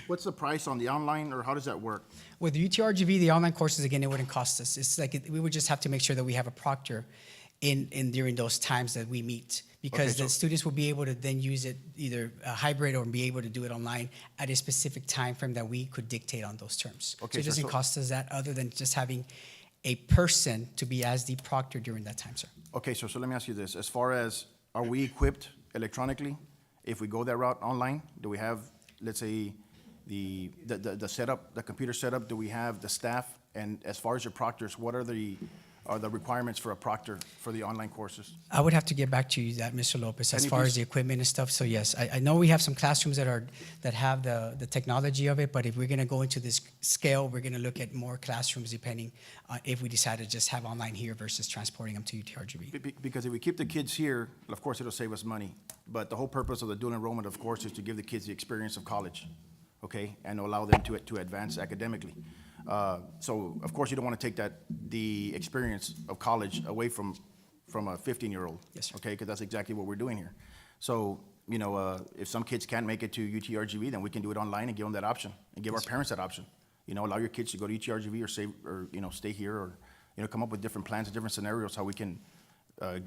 what's the price on the online, or how does that work? With UTRGV, the online courses, again, it wouldn't cost us. It's like we would just have to make sure that we have a proctor in during those times that we meet, because the students will be able to then use it either hybrid or be able to do it online at a specific time frame that we could dictate on those terms. Okay, so it doesn't cost us that, other than just having a person to be as the proctor during that time, sir. Okay, so let me ask you this. As far as, are we equipped electronically if we go that route online? Do we have, let's say, the setup, the computer setup? Do we have the staff? And as far as your proctors, what are the requirements for a proctor for the online courses? I would have to get back to you that, Mr. Lopez, as far as the equipment and stuff. So yes, I know we have some classrooms that have the technology of it, but if we're going to go into this scale, we're going to look at more classrooms depending on if we decide to just have online here versus transporting them to UTRGV. Because if we keep the kids here, of course, it'll save us money. But the whole purpose of the dual enrollment, of course, is to give the kids the experience of college, okay, and allow them to advance academically. So, of course, you don't want to take the experience of college away from a 15-year-old. Yes, sir. Okay, because that's exactly what we're doing here. So, you know, if some kids can't make it to UTRGV, then we can do it online and give them that option, and give our parents that option. You know, allow your kids to go to UTRGV or stay here, or, you know, come up with different plans and different scenarios how we can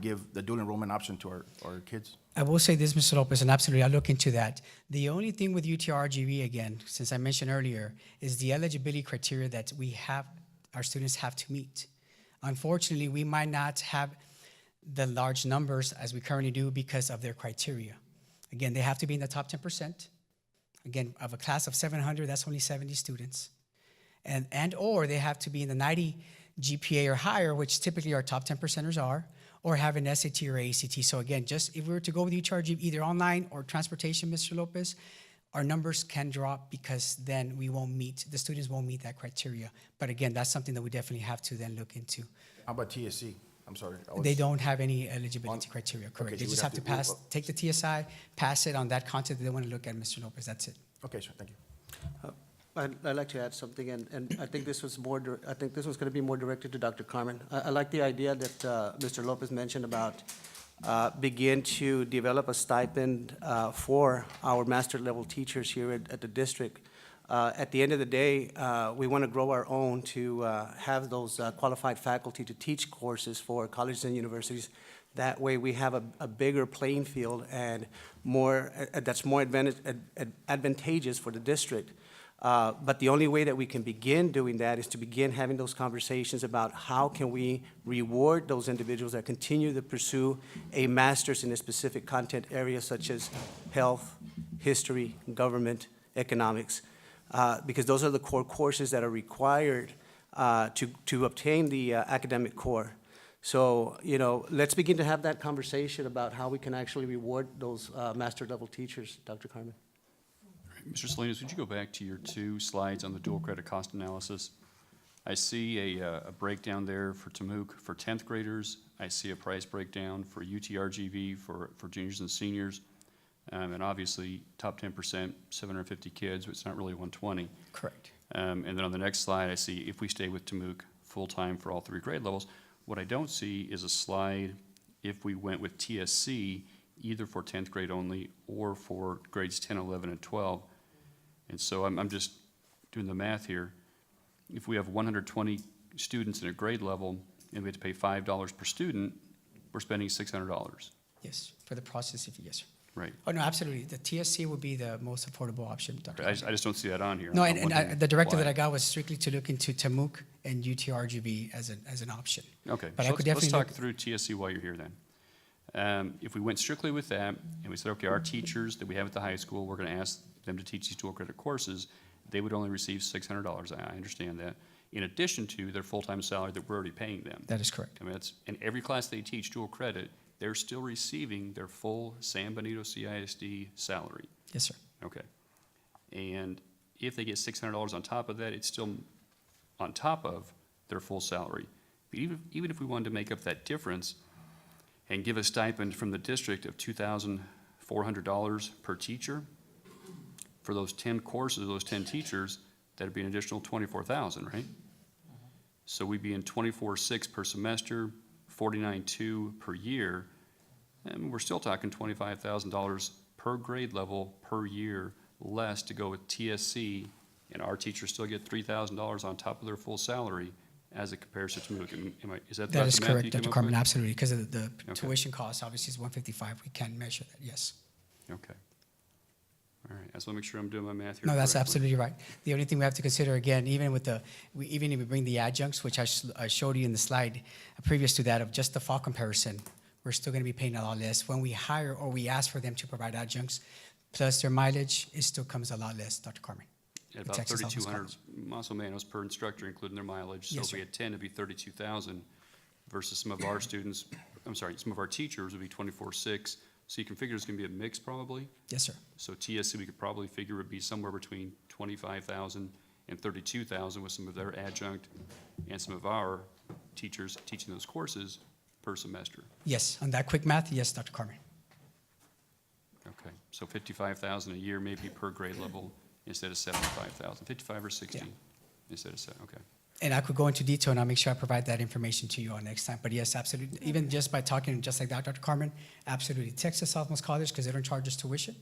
give the dual enrollment option to our kids. I will say this, Mr. Lopez, and absolutely, I'll look into that. The only thing with UTRGV, again, since I mentioned earlier, is the eligibility criteria that our students have to meet. Unfortunately, we might not have the large numbers as we currently do because of their criteria. Again, they have to be in the top 10%. Again, of a class of 700, that's only 70 students. Or they have to be in the 90 GPA or higher, which typically our top 10%ers are, or have an SAT or ACT. So again, just if we were to go with UTRGV, either online or transportation, Mr. Lopez, our numbers can drop, because then the students won't meet that criteria. But again, that's something that we definitely have to then look into. How about TSC? I'm sorry. They don't have any eligibility criteria, correct. Okay, They just have to take the TSI, pass it on that content that they want to look at, Mr. Lopez, that's it. Okay, sir, thank you. I'd like to add something, and I think this was going to be more directed to Dr. Carmen. I like the idea that Mr. Lopez mentioned about begin to develop a stipend for our master level teachers here at the district. At the end of the day, we want to grow our own to have those qualified faculty to teach courses for colleges and universities That way, we have a bigger playing field and more, that's more advantageous for the district. But the only way that we can begin doing that is to begin having those conversations about how can we reward those individuals that continue to pursue a master's in a specific content area such as health, history, government, economics, because those are the core courses that are required to obtain the academic core. So, let's begin to have that conversation about how we can actually reward those master level teachers, Dr. Carmen. Mr. Salinas, would you go back to your 2 slides on the dual credit cost analysis? I see a breakdown there for Tamook for 10th graders. I see a price breakdown for UTRGV for juniors and seniors. And obviously, top 10%, 750 kids, but it's not really 120. Correct. And then on the next slide, I see if we stay with Tamook full-time for all 3 grade levels. What I don't see is a slide if we went with TSC, either for 10th grade only or for grades 10, 11, and 12. And so I'm just doing the math here. If we have 120 students in a grade level and we have to pay $5 per student, we're spending $600. Yes, for the processing fee, yes, sir. Right. Oh, no, absolutely. The TSC would be the most affordable option, Dr. I just don't see that on here. No, I'm and wondering the directive why. that I got was strictly to look into Tamook and UTRGV as an option. Okay, But so I could let's definitely talk look- through TSC while you're here then. If we went strictly with that, and we said, okay, our teachers that we have at the high school, we're gonna ask them to teach these dual credit courses, they would only receive $600, I understand that, in addition to their full-time salary that we're already paying them. That is correct. I mean, it's, in every class they teach dual credit, they're still receiving their full San Benito CISD salary. Yes, sir. Okay. And if they get $600 on top of that, it's still on top of their full salary. But even if we wanted to make up that difference and give a stipend from the district of $2,400 per teacher, for those 10 courses, those 10 teachers, that'd be an additional $24,000, right? So we'd be in $24,600 per semester, $49,200 per year, and we're still talking $25,000 per grade level per year less to go with TSC, and our teachers still get $3,000 on top of their full salary as it compares to Tamook. Is that That is the math correct, you came Dr. up Carmen, with? absolutely, because of the Okay. tuition cost, obviously, is 155. We can measure that, yes. Okay. All right, I just want to make sure I'm doing my math here No, that's correctly. absolutely right. The only thing we have to consider, again, even with even if we bring the adjuncts, which I showed you in the slide previous to that of just the fall comparison, we're still going to be paying a lot less. When we hire or we ask for them to provide adjuncts, plus their mileage, it still comes a lot less, Dr. Carmen. At the about Texas Southwest 3,200 muscle manuals per instructor, including their mileage. So Yes, if we sir. had 10, it'd be 32,000 versus some of our students, some of our teachers would be 24,600. So you can figure it's gonna be a mix probably. Yes, sir. So TSC, we could probably figure would be somewhere between 25,000 and 32,000 with some of their adjunct and some of our teachers teaching those courses per semester. Yes, on that quick math, yes, Dr. Carmen. Okay, so 55,000 a year maybe per grade level instead of 75,000, 55 or 60 Yeah. instead of okay. And I could go into detail, and I'll make sure I provide that information to you all next time. But yes, absolutely, even just by talking just like that, Dr. Carmen, absolutely. Texas Southwest College, because they don't charge us tuition,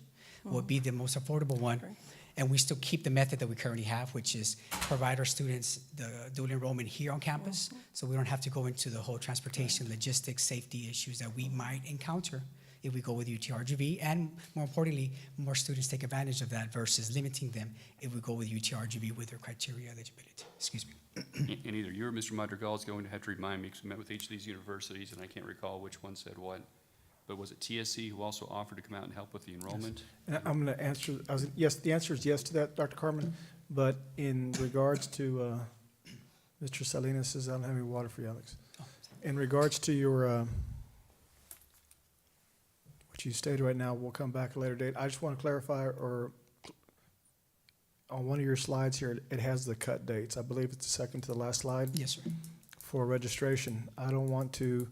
would be the most affordable one. And we still keep the method that we currently have, which is provide our students the dual enrollment here on campus, so we don't have to go into the whole transportation, logistics, safety issues that we might encounter if we go with UTRGV, and more importantly, more students take advantage of that versus limiting them if we go with UTRGV with their criteria eligibility. Excuse me. And either you or Mr. Madrigal is going to have to remind me, because we met with each of these universities, and I can't recall which one said what. But was it TSC who also offered to come out and help with the enrollment? And I'm going to answer, yes, the answer is yes to that, Dr. Carmen. But in regards to Mr. Salinas says, I don't have any water for you, Alex. In regards to your, what you stated right now, we'll come back at a later date. I just want to clarify, or on one of your slides here, it has the cut dates. I believe it's the second to the last slide. Yes, sir. For registration. I don't want to,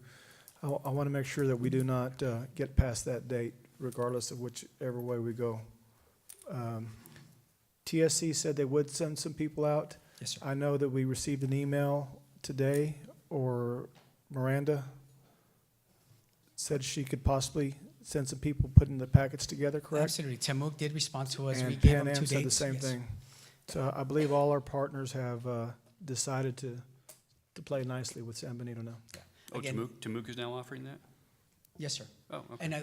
I want to make sure that we do not get past that date, regardless of whichever way we go. TSC said they would send some people out. Yes, sir. I know that we received an email today, or Miranda said she could possibly send some people putting the packets together, correct? Absolutely. Tamook did respond to us. We And gave Pan them 2 Am dates. said the same Yes. thing. So I believe all our partners have decided to play nicely with San Benito now. Oh, Again- Tamook is now offering that? Yes, sir. Oh, okay. And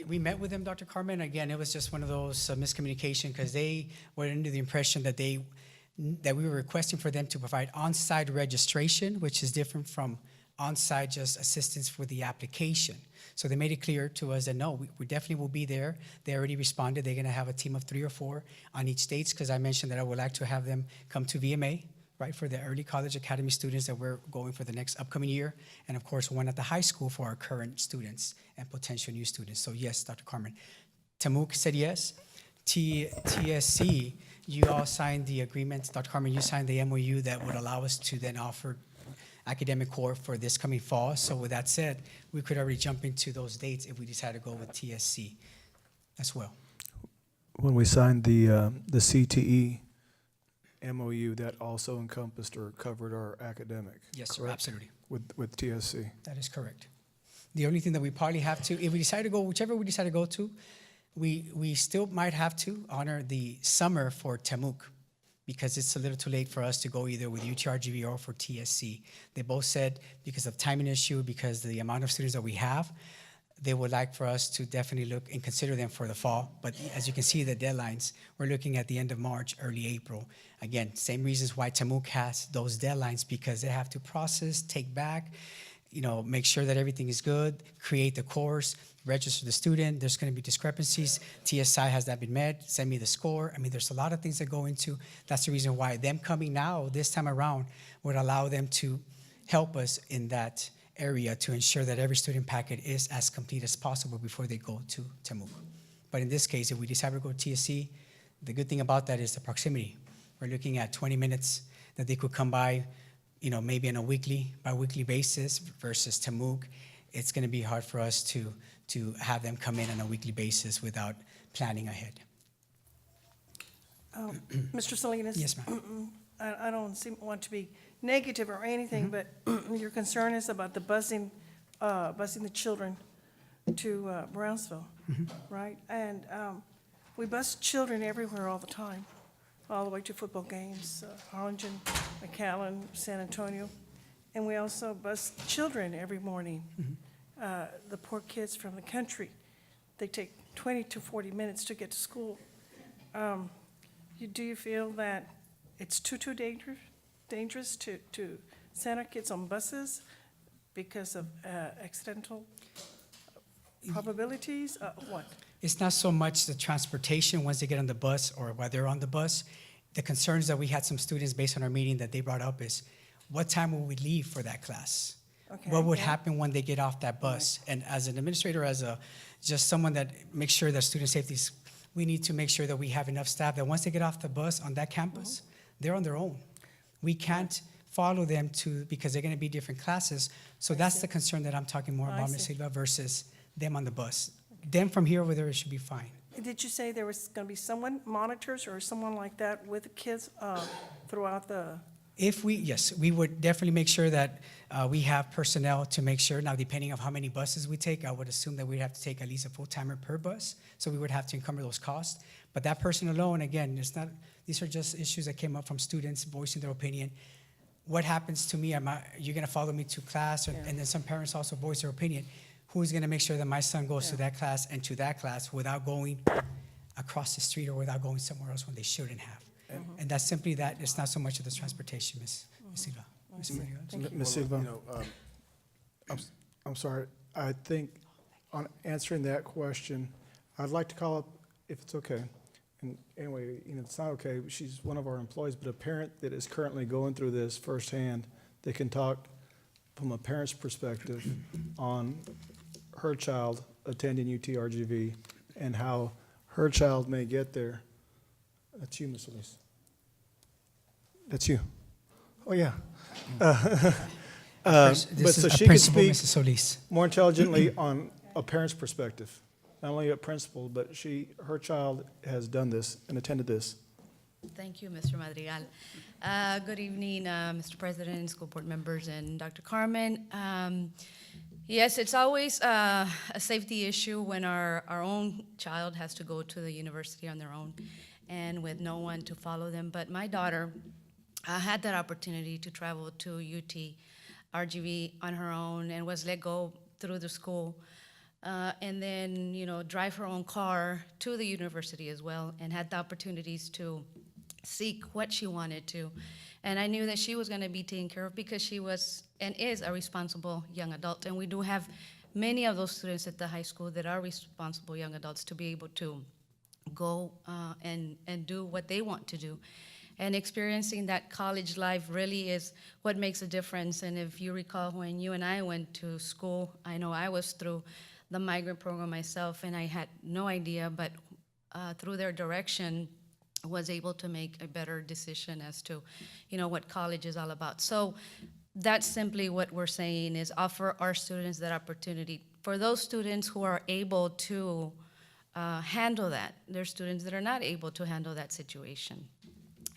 we met with them, Dr. Carmen. Again, it was just one of those miscommunication because they were under the impression that that we were requesting for them to provide on-site registration, which is different from on-site just assistance for the application. So they made it clear to us that no, we definitely will be there. They already responded. They're going to have a team of 3 or 4 on each state because I mentioned that I would like to have them come to VMA, right, for the early college academy students that we're going for the next upcoming year, and of course, one at the high school for our current students and potential new students. So yes, Dr. Carmen. Tamuk said yes. TSC, you all signed the agreement. Dr. Carmen, you signed the MOU that would allow us to then offer academic core for this coming fall. So with that said, we could already jump into those dates if we decide to go with TSC as well. When we signed the CTE MOU, that also encompassed or covered our academic. Yes, sir, correct? absolutely. With TSC. That is correct. The only thing that we probably have to, if we decide to go, whichever we decide to go to, we still might have to honor the summer for Tamuk because it's a little too late for us to go either with UTRGV or for TSC. They both said because of timing issue, because of the amount of students that we have, they would like for us to definitely look and consider them for the fall. But as you can see, the deadlines, we're looking at the end of March, early April. Again, same reasons why Tamuk has those deadlines because they have to process, take back, make sure that everything is good, create the course, register the student. There's going to be discrepancies. TSI has that been met? Send me the score. I mean, there's a lot of things that go into. That's the reason why them coming now, this time around, would allow them to help us in that area to ensure that every student packet is as complete as possible before they go to Tamuk. But in this case, if we decide to go to TSC, the good thing about that is the proximity. We're looking at 20 minutes that they could come by, maybe on a bi-weekly basis versus Tamuk. It's going to be hard for us to have them come in on a weekly basis without planning ahead. Mr. Salinas? Yes, ma'am. I don't want to be negative or anything, but your concern is about the busing the children to Brownsville, right? And we bus children everywhere all the time, all the way to football games, Harlingen, McAllen, San Antonio. And we also bus children every morning. The poor kids from the country, they take 20 to 40 minutes to get to school. Do you feel that it's too dangerous to send our kids on buses because of accidental probabilities? What? It's not so much the transportation once they get on the bus or while they're on the bus. The concerns that we had some students based on our meeting that they brought up is, what time will we leave for that class? Okay, What would yeah. happen when they get off that bus? And as an administrator, just someone that makes sure that student safety is, we need to make sure that we have enough staff that once they get off the bus on that campus, they're on their own. We can't follow them because they're going to be different classes. So that's the concern that I'm talking more about, Ms. see. Silva, versus them on the bus. Them from here over there, it should be fine. Did you say there was going to be someone monitors or someone like that with the kids throughout the? Yes, we would definitely make sure that we have personnel to make sure. Now, depending on how many buses we take, I would assume that we'd have to take at least a full-timer per bus, so we would have to encumber those costs. But that person alone, again, these are just issues that came up from students voicing their opinion. What happens to me? You're going to follow me to class? And then some parents also voice their opinion. Who's going to make sure that my son goes to that class and to that class without going across the street or without going somewhere else when they shouldn't have? And that's simply that. It's not so much of the transportation, Ms. Silva. Ms. Rodriguez? Ms. Silva, I'm sorry. I think on answering that question, I'd like to call up, if it's okay. And anyway, it's not okay. She's one of our employees, but a parent that is currently going through this firsthand, they can talk from a parent's perspective on her child attending UTRGV and how her child may get there. That's you, Ms. Solis. That's you. Oh, yeah. But so she can speak Mrs. Solis. more intelligently on a parent's perspective. Not only a principal, but her child has done this and attended this. Thank you, Mr. Madrigal. Good evening, Mr. President, school board members, and Dr. Carmen. Yes, it's always a safety issue when our own child has to go to the university on their own and with no one to follow them. But my daughter had that opportunity to travel to UT RGV on her own and was let go through the school and then, drive her own car to the university as well, and had the opportunities to seek what she wanted to. And I knew that she was going to be taken care of because she was and is a responsible young adult. And we do have many of those students at the high school that are responsible young adults to be able to go and do what they want to do. And experiencing that college life really is what makes a difference. And if you recall, when you and I went to school, I know I was through the migrant program myself, and I had no idea, but through their direction, was able to make a better decision as to, what college is all about. So that's simply what we're saying, is offer our students that opportunity. For those students who are able to handle that, there's students that are not able to handle that situation.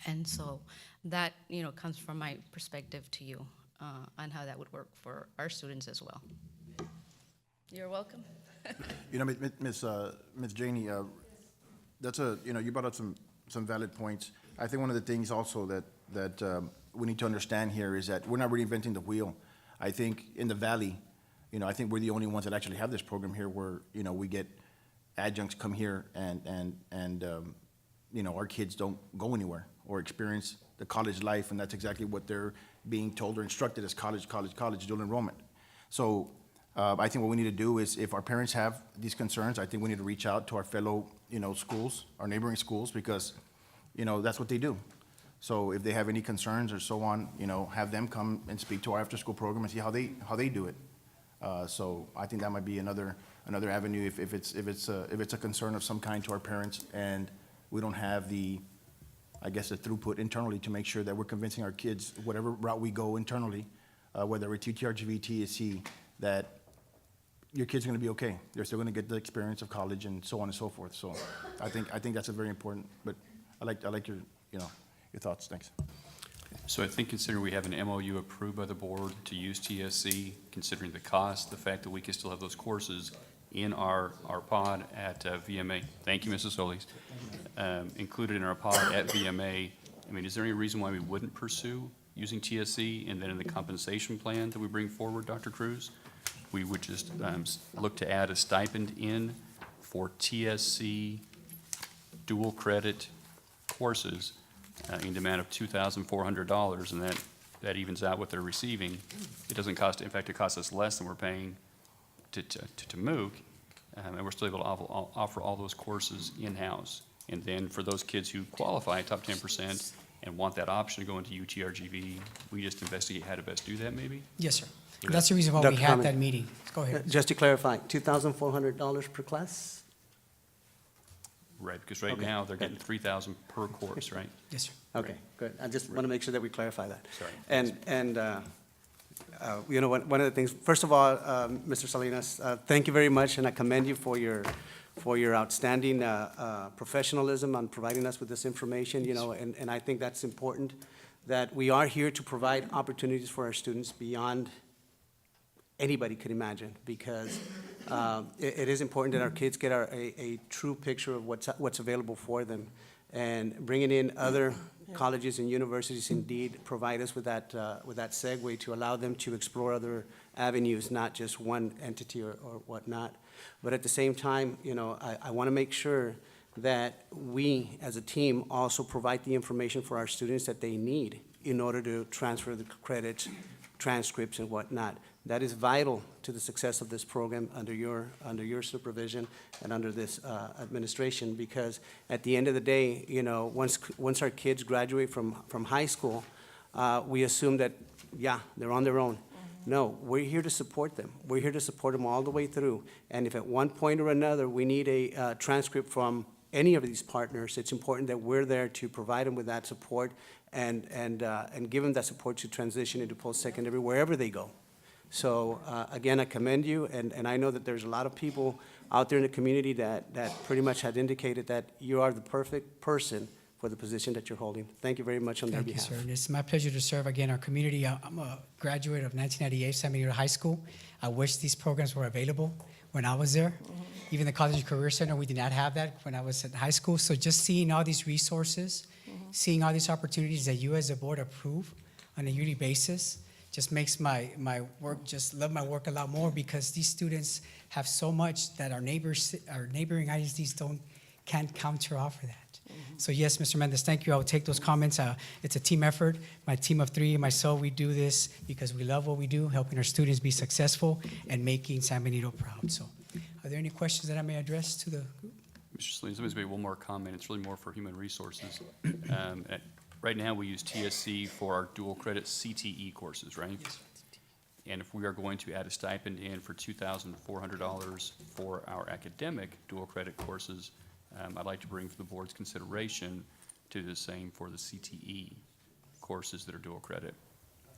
And so that, comes from my perspective to you on how that would work for our students as well. You're welcome. Ms. Janey, that's you brought up some valid points. I think one of the things also that we need to understand here is that we're not reinventing the wheel. I think in the Valley, I think we're the only ones that actually have this program here where, we get adjuncts come here and our kids don't go anywhere or experience the college life, and that's exactly what they're being told or instructed as college, dual enrollment. So I think what we need to do is, if our parents have these concerns, I think we need to reach out to our fellow, schools, our neighboring schools, because, that's what they do. So if they have any concerns or so on, have them come and speak to our after-school program and see how they do it. So I think that might be another avenue if it's a concern of some kind to our parents, and we don't have the throughput internally to make sure that we're convincing our kids, whatever route we go internally, whether it's UTRGV, TSC, that your kids are going to be okay. They're still going to get the experience of college and so on and so forth. So I think that's a very important. But I like your your thoughts. Thanks. So I think, considering we have an MOU approved by the board to use TSC, considering the cost, the fact that we can still have those courses in our pod at VMA. Thank you, Mrs. Solis. Included in our pod at VMA. I mean, is there any reason why we wouldn't pursue using TSC, and then in the compensation plan that we bring forward, Dr. Cruz, we would just look to add a stipend in for TSC dual credit courses in the amount of $2,400, and that evens out what they're receiving. It doesn't cost, in fact, it costs us less than we're paying to MOOC, and we're still able to offer all those courses in-house. And then for those kids who qualify, top 10%, and want that option to go into UTRGV, we just investigate how to best do that, maybe? Yes, sir. That's the reason why we Dr. had Carmen. that meeting. Go ahead. Just to clarify, $2,400 per class? Right, because right Okay. now, they're getting $3,000 per course, right? Yes, sir. Okay, good. I just want to make sure that we clarify that. Sorry. And one of the things, first of all, Mr. Salinas, thank you very much, and I commend you for your outstanding professionalism on providing us with this information, and I think that's important, that we are here to provide opportunities for our students beyond anybody could imagine, because it is important that our kids get a true picture of what's available for them. And bringing in other colleges and universities indeed provide us with that segue to allow them to explore other avenues, not just one entity or whatnot. But at the same time, I want to make sure that we, as a team, also provide the information for our students that they need in order to transfer the credits, transcripts, and whatnot. That is vital to the success of this program under your supervision and under this administration, because at the end of the day, once our kids graduate from high school, we assume that, yeah, they're on their own. No, we're here to support them. We're here to support them all the way through. And if at one point or another we need a transcript from any of these partners, it's important that we're there to provide them with that support and give them that support to transition into post-secondary wherever they go. So again, I commend you, and I know that there's a lot of people out there in the community that pretty much had indicated that you are the perfect person for the position that you're holding. Thank you very much on their Thank you, behalf. sir. And it's my pleasure to serve again our community. I'm a graduate of 1998 San Miguel High School. I wish these programs were available when I was there. Even the College and Career Center, we did not have that when I was in high school. So just seeing all these resources, seeing all these opportunities that you as a board approve on a yearly basis, just makes my work, just love my work a lot more because these students have so much that our neighboring ISDs can't counter offer that. So yes, Mr. Mendez, thank you. I will take those comments. It's a team effort. My team of three and myself, we do this because we love what we do, helping our students be successful and making San Benito proud. So are there any questions that I may address to the group? Mr. Salinas, let me make one more comment. It's really more for human resources. Right now, we use TSC for our dual credit CTE courses, right? Yes. And if we are going to add a stipend in for $2,400 for our academic dual credit courses, I'd like to bring for the board's consideration to do the same for the CTE courses that are dual credit.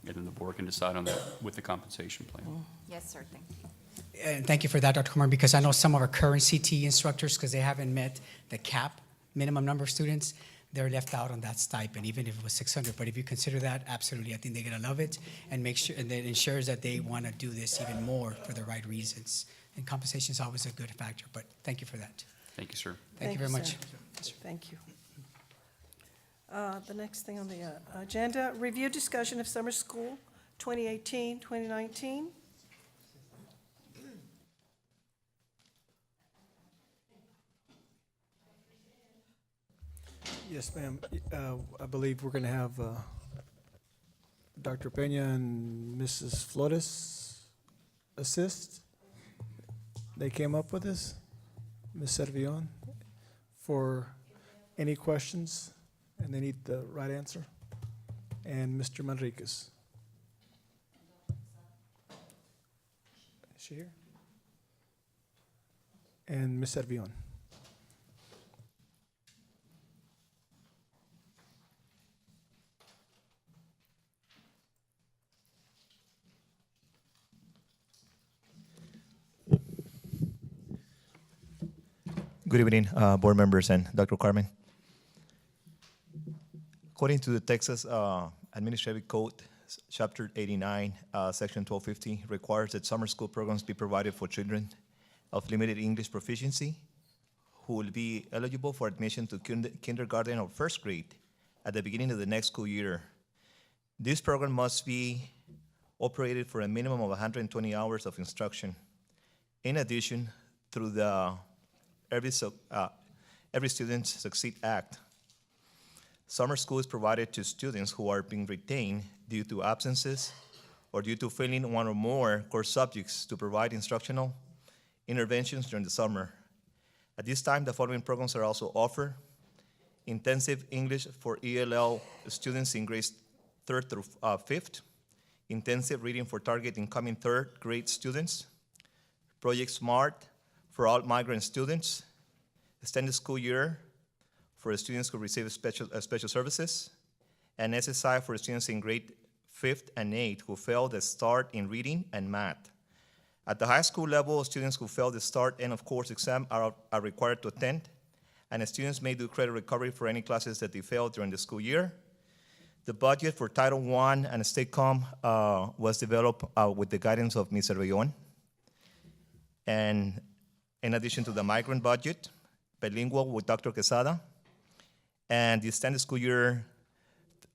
And then the board can decide on that with the compensation plan. Yes, sir, thank you. And thank you for that, Dr. Kumar, because I know some of our current CTE instructors, because they haven't met the cap, minimum number of students, they're left out on that stipend, even if it was 600. But if you consider that, absolutely, I think they're gonna love it and make sure, and it ensures that they wanna do this even more for the right reasons. And compensation is always a good factor, but thank you for that. Thank you, sir. Thank you very much. sir. Thank you. The next thing on the agenda, review discussion of summer school 2018, 2019. Yes, ma'am. I believe we're going to have Dr. Peña and Mrs. Flores assist. They came up with this, Ms. Servillon, for any questions, and they need the right answer. And Mr. Manriquez. Is she here? And Ms. Servillon. Good evening, board members and Dr. Carmen. According to the Texas Administrative Code, Chapter 89, Section 1250, requires that summer school programs be provided for children of limited English proficiency who will be eligible for admission to kindergarten or first grade at the beginning of the next school year. This program must be operated for a minimum of 120 hours of instruction. In addition, through the Every Student Succeed Act, summer school is provided to students who are being retained due to absences or due to failing one or more core subjects to provide instructional interventions during the summer. At this time, the following programs are also offered: intensive English for ELL students in grades 3rd through 5th, intensive reading for target incoming 3rd grade students, Project SMART for all migrant students, extended school year for students who receive special services, and SSI for students in grade 5th and 8th who failed the START in reading and math. At the high school level, students who failed the START end of course exam are required to attend, and students may do credit recovery for any classes that they failed during the school year. The budget for Title I and StateCom was developed with the guidance of Ms. Servillon. And in addition to the migrant budget, bilingual with Dr. Quesada, and the extended school year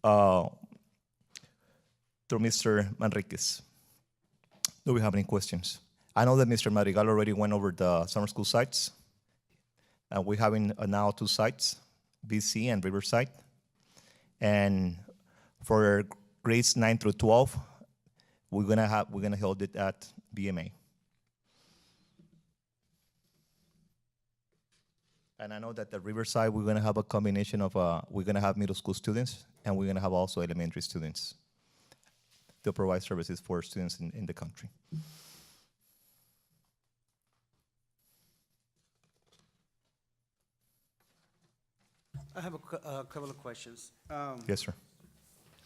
through Mr. Manriquez. Do we have any questions? I know that Mr. Madrigal already went over the summer school sites. We're having now 2 sites, BC and Riverside. And for grades 9 through 12, we're gonna hold it at BMA. And I know that at Riverside, we're gonna have a combination of, we're gonna have middle school students, and we're gonna have also elementary students to provide services for students in the country. I have a couple of questions. Yes, sir.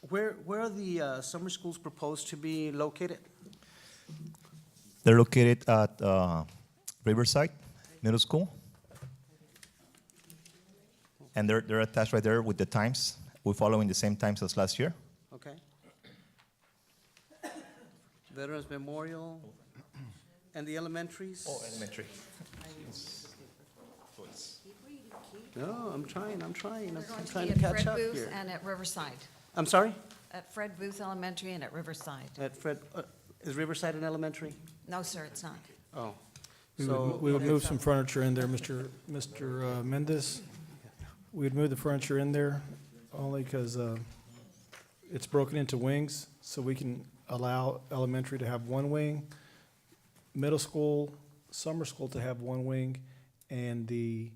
Where are the summer schools proposed to be located? They're located at Riverside Middle School. And they're attached right there with the times. We're following the same times as last year. Okay. Veterans Memorial and the elementaries? Oh, elementary. No, I'm trying They're going to to be at catch Fred up Booth here. and at Riverside. I'm sorry? At Fred Booth Elementary and at Riverside. At Fred, is Riverside an elementary? No, sir, it's not. Oh. We So, would, we would move some furniture in there, Mr. Mendez. We'd move the furniture in there only because it's broken into wings, so we can allow elementary to have one wing, middle school, summer school to have one wing, and the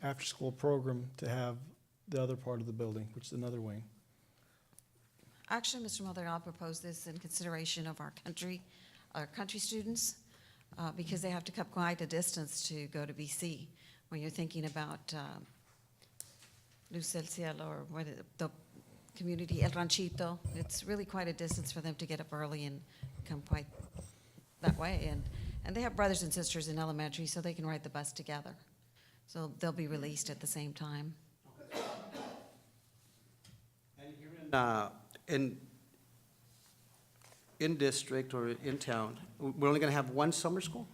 after-school program to have the other part of the building, which is another wing. Actually, Mr. Madrigal proposed this in consideration of our country students, because they have to come quite a distance to go to BC. When you're thinking about Luz del Cielo or the community, El Ranchito, it's really quite a distance for them to get up early and come quite that way. And they have brothers and sisters in elementary, so they can ride the bus together. So they'll be released at the same time. In district or in town, we're only gonna have one summer school?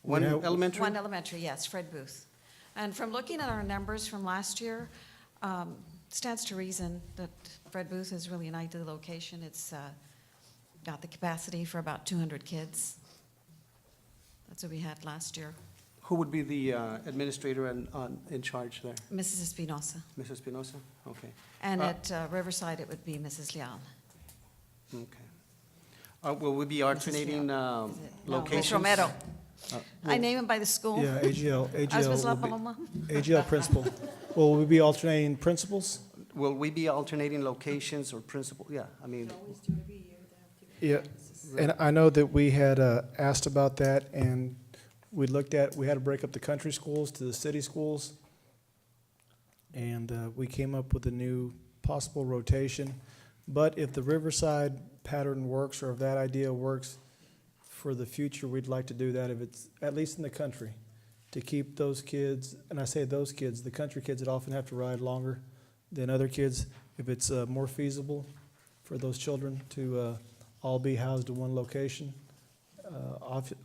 We One have- elementary? One elementary, yes, Fred Booth. And from looking at our numbers from last year, stands to reason that Fred Booth is really an ideal location. It's got the capacity for about 200 kids. That's what we had last year. Who would be the administrator in charge there? Mrs. Espinosa. Mrs. Espinosa? Okay. And at Riverside, it would be Mrs. Leal. Okay. Will we be alternating No, locations? Ms. Romero. I well, name him by the school. Yeah, AGL, As was AGL La will be, Paloma. AGL principal. Will we be alternating principals? Will we be alternating locations or principal? Yeah, I mean, Yeah, and I know that we had asked about that, and we had to break up the country schools to the city schools. And we came up with a new possible rotation. But if the Riverside pattern works, or if that idea works for the future, we'd like to do that if it's, at least in the country, to keep those kids, and I say those kids, the country kids that often have to ride longer than other kids, if it's more feasible for those children to all be housed in one location.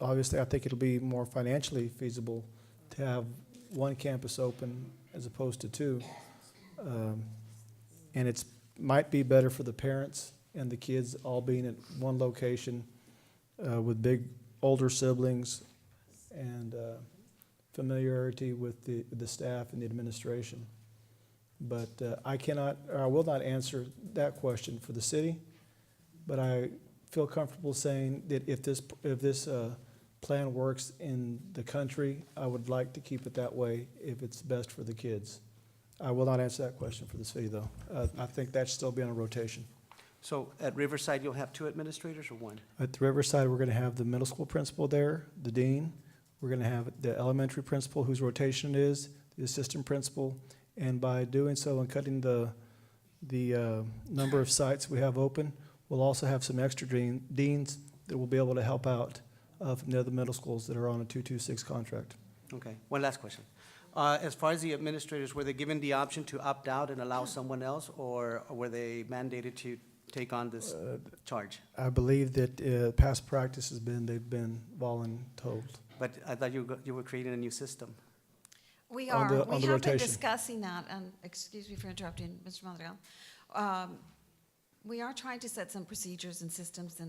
Obviously, I think it'll be more financially feasible to have one campus open as opposed to two. And it's, might be better for the parents and the kids all being at one location with big older siblings and familiarity with the staff and the administration. But I will not answer that question for the city, but I feel comfortable saying that if this plan works in the country, I would like to keep it that way if it's best for the kids. I will not answer that question for the city, though. I think that should still be on a rotation. so at Riverside, you'll have two administrators or one? At the Riverside, we're going to have the middle school principal there, the dean. We're going to have the elementary principal, whose rotation it is, the assistant principal. And by doing so and cutting the number of sites we have open, we'll also have some extra deans that will be able to help out from the other middle schools that are on a 226 contract. Okay, one last question. As far as the administrators, were they given the option to opt out and allow someone else, or were they mandated to take on this charge? I believe that past practice has been they've been voluntold. But I thought you were creating a new system. We On are. the We have been rotation. discussing that, and excuse me for interrupting, Mr. Madrigal. We are trying to set some procedures and systems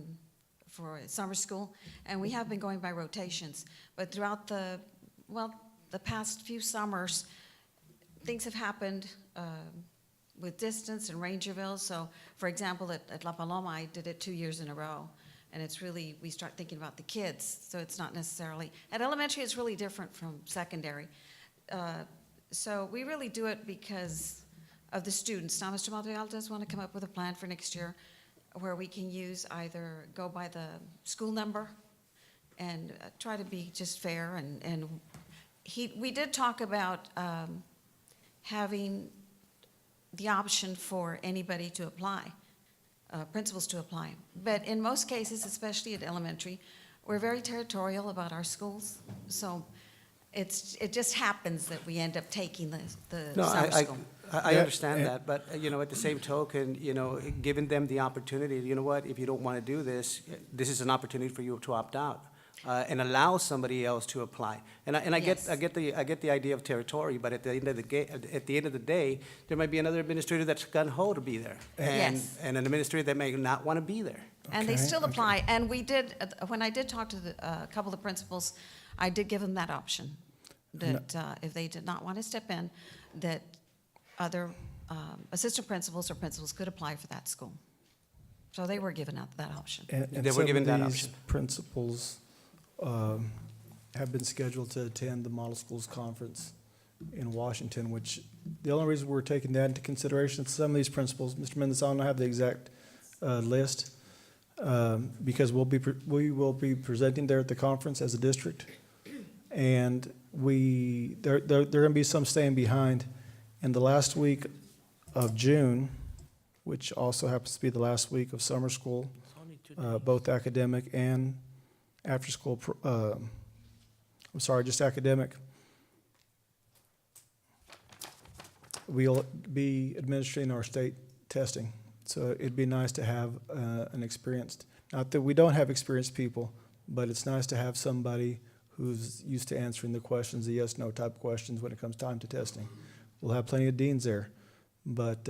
for summer school, and we have been going by rotations. But throughout the past few summers, things have happened with distance and Rangerville. So, for example, at La Paloma, I did it 2 years in a row. And it's really, we start thinking about the kids, so it's not necessarily, at elementary, it's really different from secondary. So we really do it because of the students. Now, Mr. Madrigal does want to come up with a plan for next year where we can use either go by the school number and try to be just fair. And we did talk about having the option for anybody to apply. Principals to apply. But in most cases, especially at elementary, we're very territorial about our schools. So it just happens that we end up taking the No, summer school. I Yeah, understand and- that, but, at the same token, giving them the opportunity, you know what, if you don't want to do this, this is an opportunity for you to opt out. and allow somebody else to apply. And I Yes. get the idea of territory, but at the end of the day, there might be another administrator that's gun ho to be there. Yes. And an administrator that may not want to be there. And they Okay, still apply, and we did, when I did talk to a couple of the principals, I did give them that option, that if they did not want to step in, that other assistant principals or principals could apply for that school. So they were given that option. And They were some of given that these option. principals have been scheduled to attend the Model Schools Conference in Washington, which, the only reason we're taking that into consideration is some of these principals, Mr. Mendez, I don't have the exact list, because we will be presenting there at the conference as a district. And there are going to be some staying behind. In the last week of June, which also happens to be the last week of summer school, both academic and after-school, just academic, we'll be administering our state testing. So it'd be nice to have an experienced, not that we don't have experienced people, but it's nice to have somebody who's used to answering the questions, the yes/no type questions when it comes time to testing. We'll have plenty of deans there, but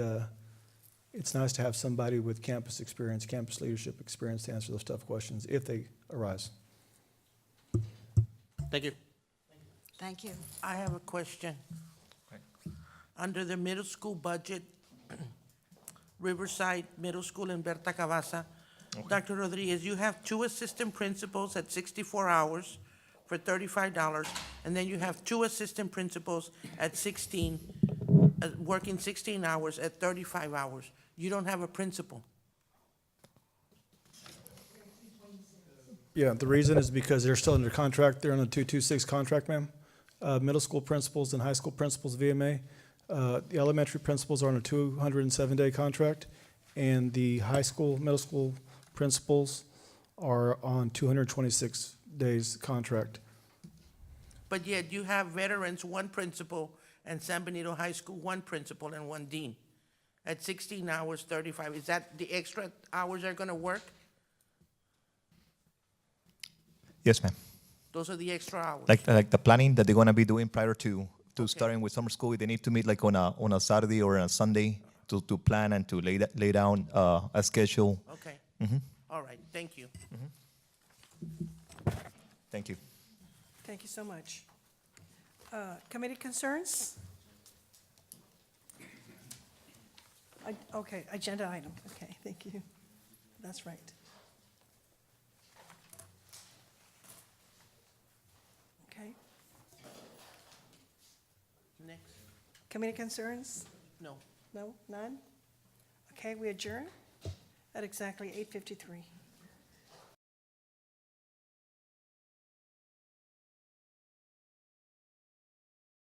it's nice to have somebody with campus experience, campus leadership experience to answer those tough questions if they arise. Thank you. Thank you. I have a question. Under the middle school budget, Riverside Middle School in Berta Cavazza, Dr. Rodriguez, you have 2 assistant principals at 64 hours for $35, and then you have 2 assistant principals at 16, working 16 hours at 35 hours. You don't have a principal. Yeah, the reason is because they're still under contract. They're on the 226 contract, ma'am. Middle school principals and high school principals, VMA. The elementary principals are on a 207-day contract, and the high school, middle school principals are on 226 days contract. But yet you have veterans, 1 principal, and San Benito High School, 1 principal and 1 dean at 16 hours, 35. Is that the extra hours they're going to work? Yes, ma'am. Those are the extra hours? Like the planning that they're gonna be doing prior to starting with summer school, they need to meet like on a Saturday or a Sunday to plan and to lay down a schedule. Okay. Mhm. All right, thank you. Thank you. Thank you so much. Committee concerns? Okay, agenda item. Okay, thank you. That's right. Okay. Next. Committee concerns? No. No, none? Okay, we adjourn at exactly 8:53.